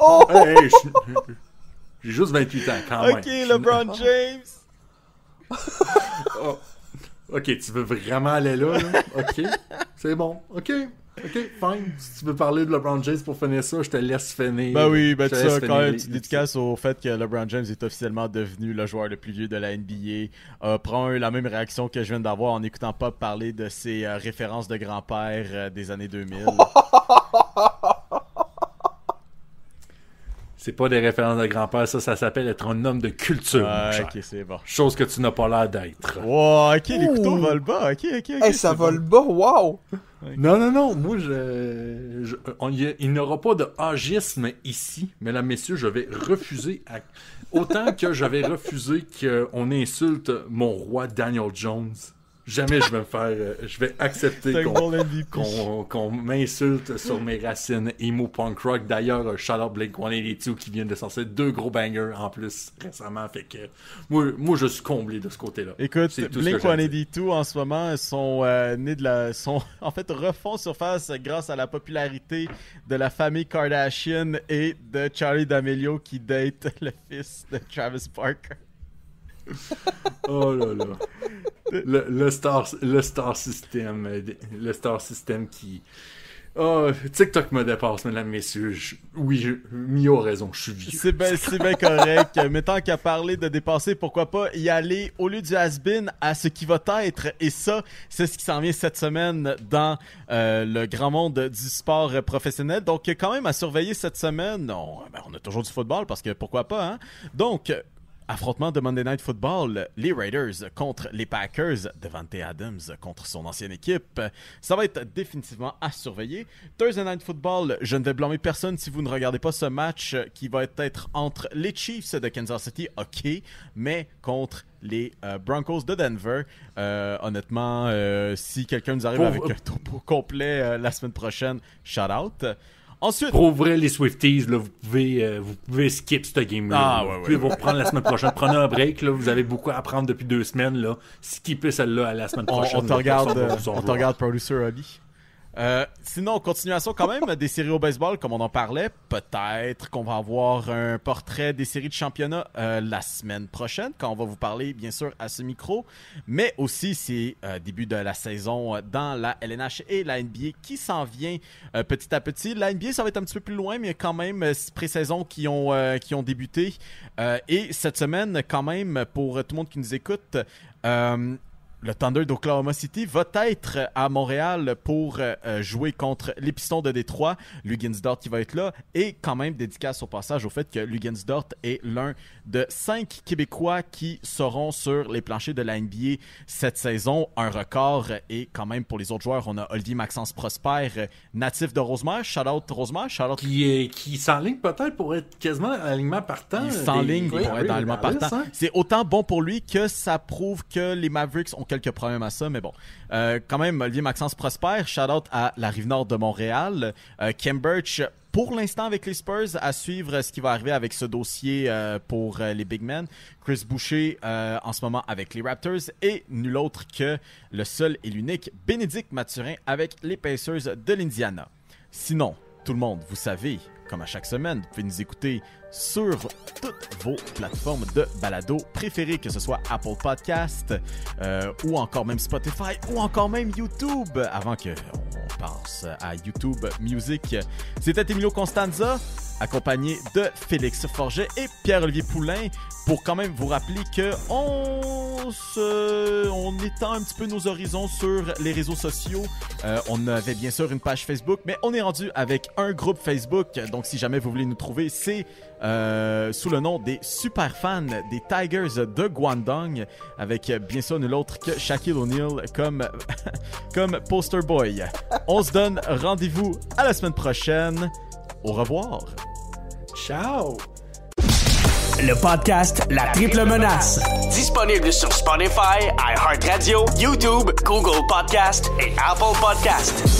Oh! Hey, j'ai juste 28 ans, quand même. Ok, LeBron James! Oh. Ok, tu veux vraiment aller là? Ok, c'est bon. Ok, fine. Si tu veux parler de LeBron James pour finir ça, je te laisse finir. Ben oui, ben tu sais, quand même, tu dédicaces au fait que LeBron James est officiellement devenu le joueur le plus vieux de la NBA. Prends la même réaction que je viens d'avoir en écoutant Pop parler de ses références de grand-père des années 2000. C'est pas des références de grand-père, ça s'appelle être un homme de culture. Ok, c'est bon. Chose que tu n'as pas l'air d'être. Wow, ok, les couteaux volent bas. Ok. Hey, ça vole bas, wow! Non, moi, il n'y aura pas de agisme ici, mesdames, messieurs, je vais refuser, autant que j'avais refusé qu'on insulte mon roi Daniel Jones. Jamais je vais accepter qu'on m'insulte sur mes racines emo punk rock. D'ailleurs, shout-out Blink-182 qui vient de sortir 2 gros bangers en plus récemment. Fait que moi je suis comblé de ce côté-là. Écoute, Blink-182 en ce moment sont en fait refont surface grâce à la popularité de la famille Kardashian et de Charli D'Amelio qui date le fils de Travis Barker. Oh là là. Le star system qui... Oh, TikTok me dépasse, mesdames, messieurs. Mio a raison, je suis vieux. C'est bien correct. Mais tant qu'à parler de dépasser, pourquoi pas y aller au lieu du has-been à ce qui va être. Et ça, c'est ce qui s'en vient cette semaine dans le grand monde du sport professionnel. Donc, quand même à surveiller cette semaine. On a toujours du football parce que pourquoi pas, hein? Donc... affrontement de Monday Night Football, les Raiders contre les Packers, Davante Adams contre son ancienne équipe. Ça va être définitivement à surveiller. Thursday Night Football, je ne vais blâmer personne si vous ne regardez pas ce match qui va être entre les Chiefs de Kansas City, ok, mais contre les Broncos de Denver. Honnêtement, si quelqu'un nous arrive avec un topo complet la semaine prochaine, shout out. Ensuite, pour vrai, les Swifties, là, vous pouvez skip ce game-là. Vous pouvez vous reprendre la semaine prochaine. Prenez un break, là, vous avez beaucoup à apprendre depuis 2 semaines. Là. Skippez celle-là à la semaine prochaine. On te regarde, Producer Ali. Sinon, continuation quand même des séries au baseball, comme on en parlait. Peut-être qu'on va avoir un portrait des séries de championnat la semaine prochaine, quand on va vous parler, bien sûr, à ce micro. Mais aussi, c'est début de la saison dans la LNH et la NBA qui s'en vient petit à petit. La NBA, ça va être un petit peu plus loin, mais il y a quand même 6 pré-saisons qui ont débuté. Et cette semaine, quand même, pour tout le monde qui nous écoute... le Thunder d'Oklahoma City va être à Montréal pour jouer contre les Pistons de Détroit. Luguentz-Dort qui va être là. Et quand même dédicace au passage au fait que Luguentz-Dort est l'un de 5 Québécois qui seront sur les planchers de la NBA cette saison. Un record. Et quand même pour les autres joueurs, on a Olivier Maxence Prosper, natif de Rosemère. Shout-out Rosemère. Shout-out... Qui s'enligne peut-être pour être quasiment à l'alignement partant. Il s'enligne pour être dans l'alignement partant. Hein? C'est autant bon pour lui que ça prouve que les Mavericks ont quelques problèmes à ça, mais bon. Quand même, Olivier Maxence Prosper, shout-out à la Rive-Nord de Montréal. Kem Birch, pour l'instant avec les Spurs, à suivre ce qui va arriver avec ce dossier pour les Big Men. Chris Boucher, en ce moment avec les Raptors. Et nul autre que le seul et l'unique Bénédicte Mathurin avec les Pacers de l'Indiana. Sinon, tout le monde, vous savez... Comme à chaque semaine, vous pouvez nous écouter sur toutes vos plateformes de balado préférées, que ce soit Apple Podcast ou encore même Spotify ou encore même YouTube. Avant qu'on passe à YouTube Music, c'était Emilio Constanza, accompagné de Félix Forget et Pierre-Olivier Poulain, pour quand même vous rappeler que on on étend un petit peu nos horizons sur les réseaux sociaux. On avait bien sûr une page Facebook, mais on est rendu avec un groupe Facebook. Donc, si jamais vous voulez nous trouver, c'est sous le nom des super fans des Tigers de Guangdong, avec bien sûr nul autre que Shaquille O'Neal comme poster boy. On se donne rendez-vous à la semaine prochaine. Au revoir. Ciao! Le podcast La Triple Menace. Disponible sur Spotify, iHeartRadio, YouTube, Google Podcast et Apple Podcast.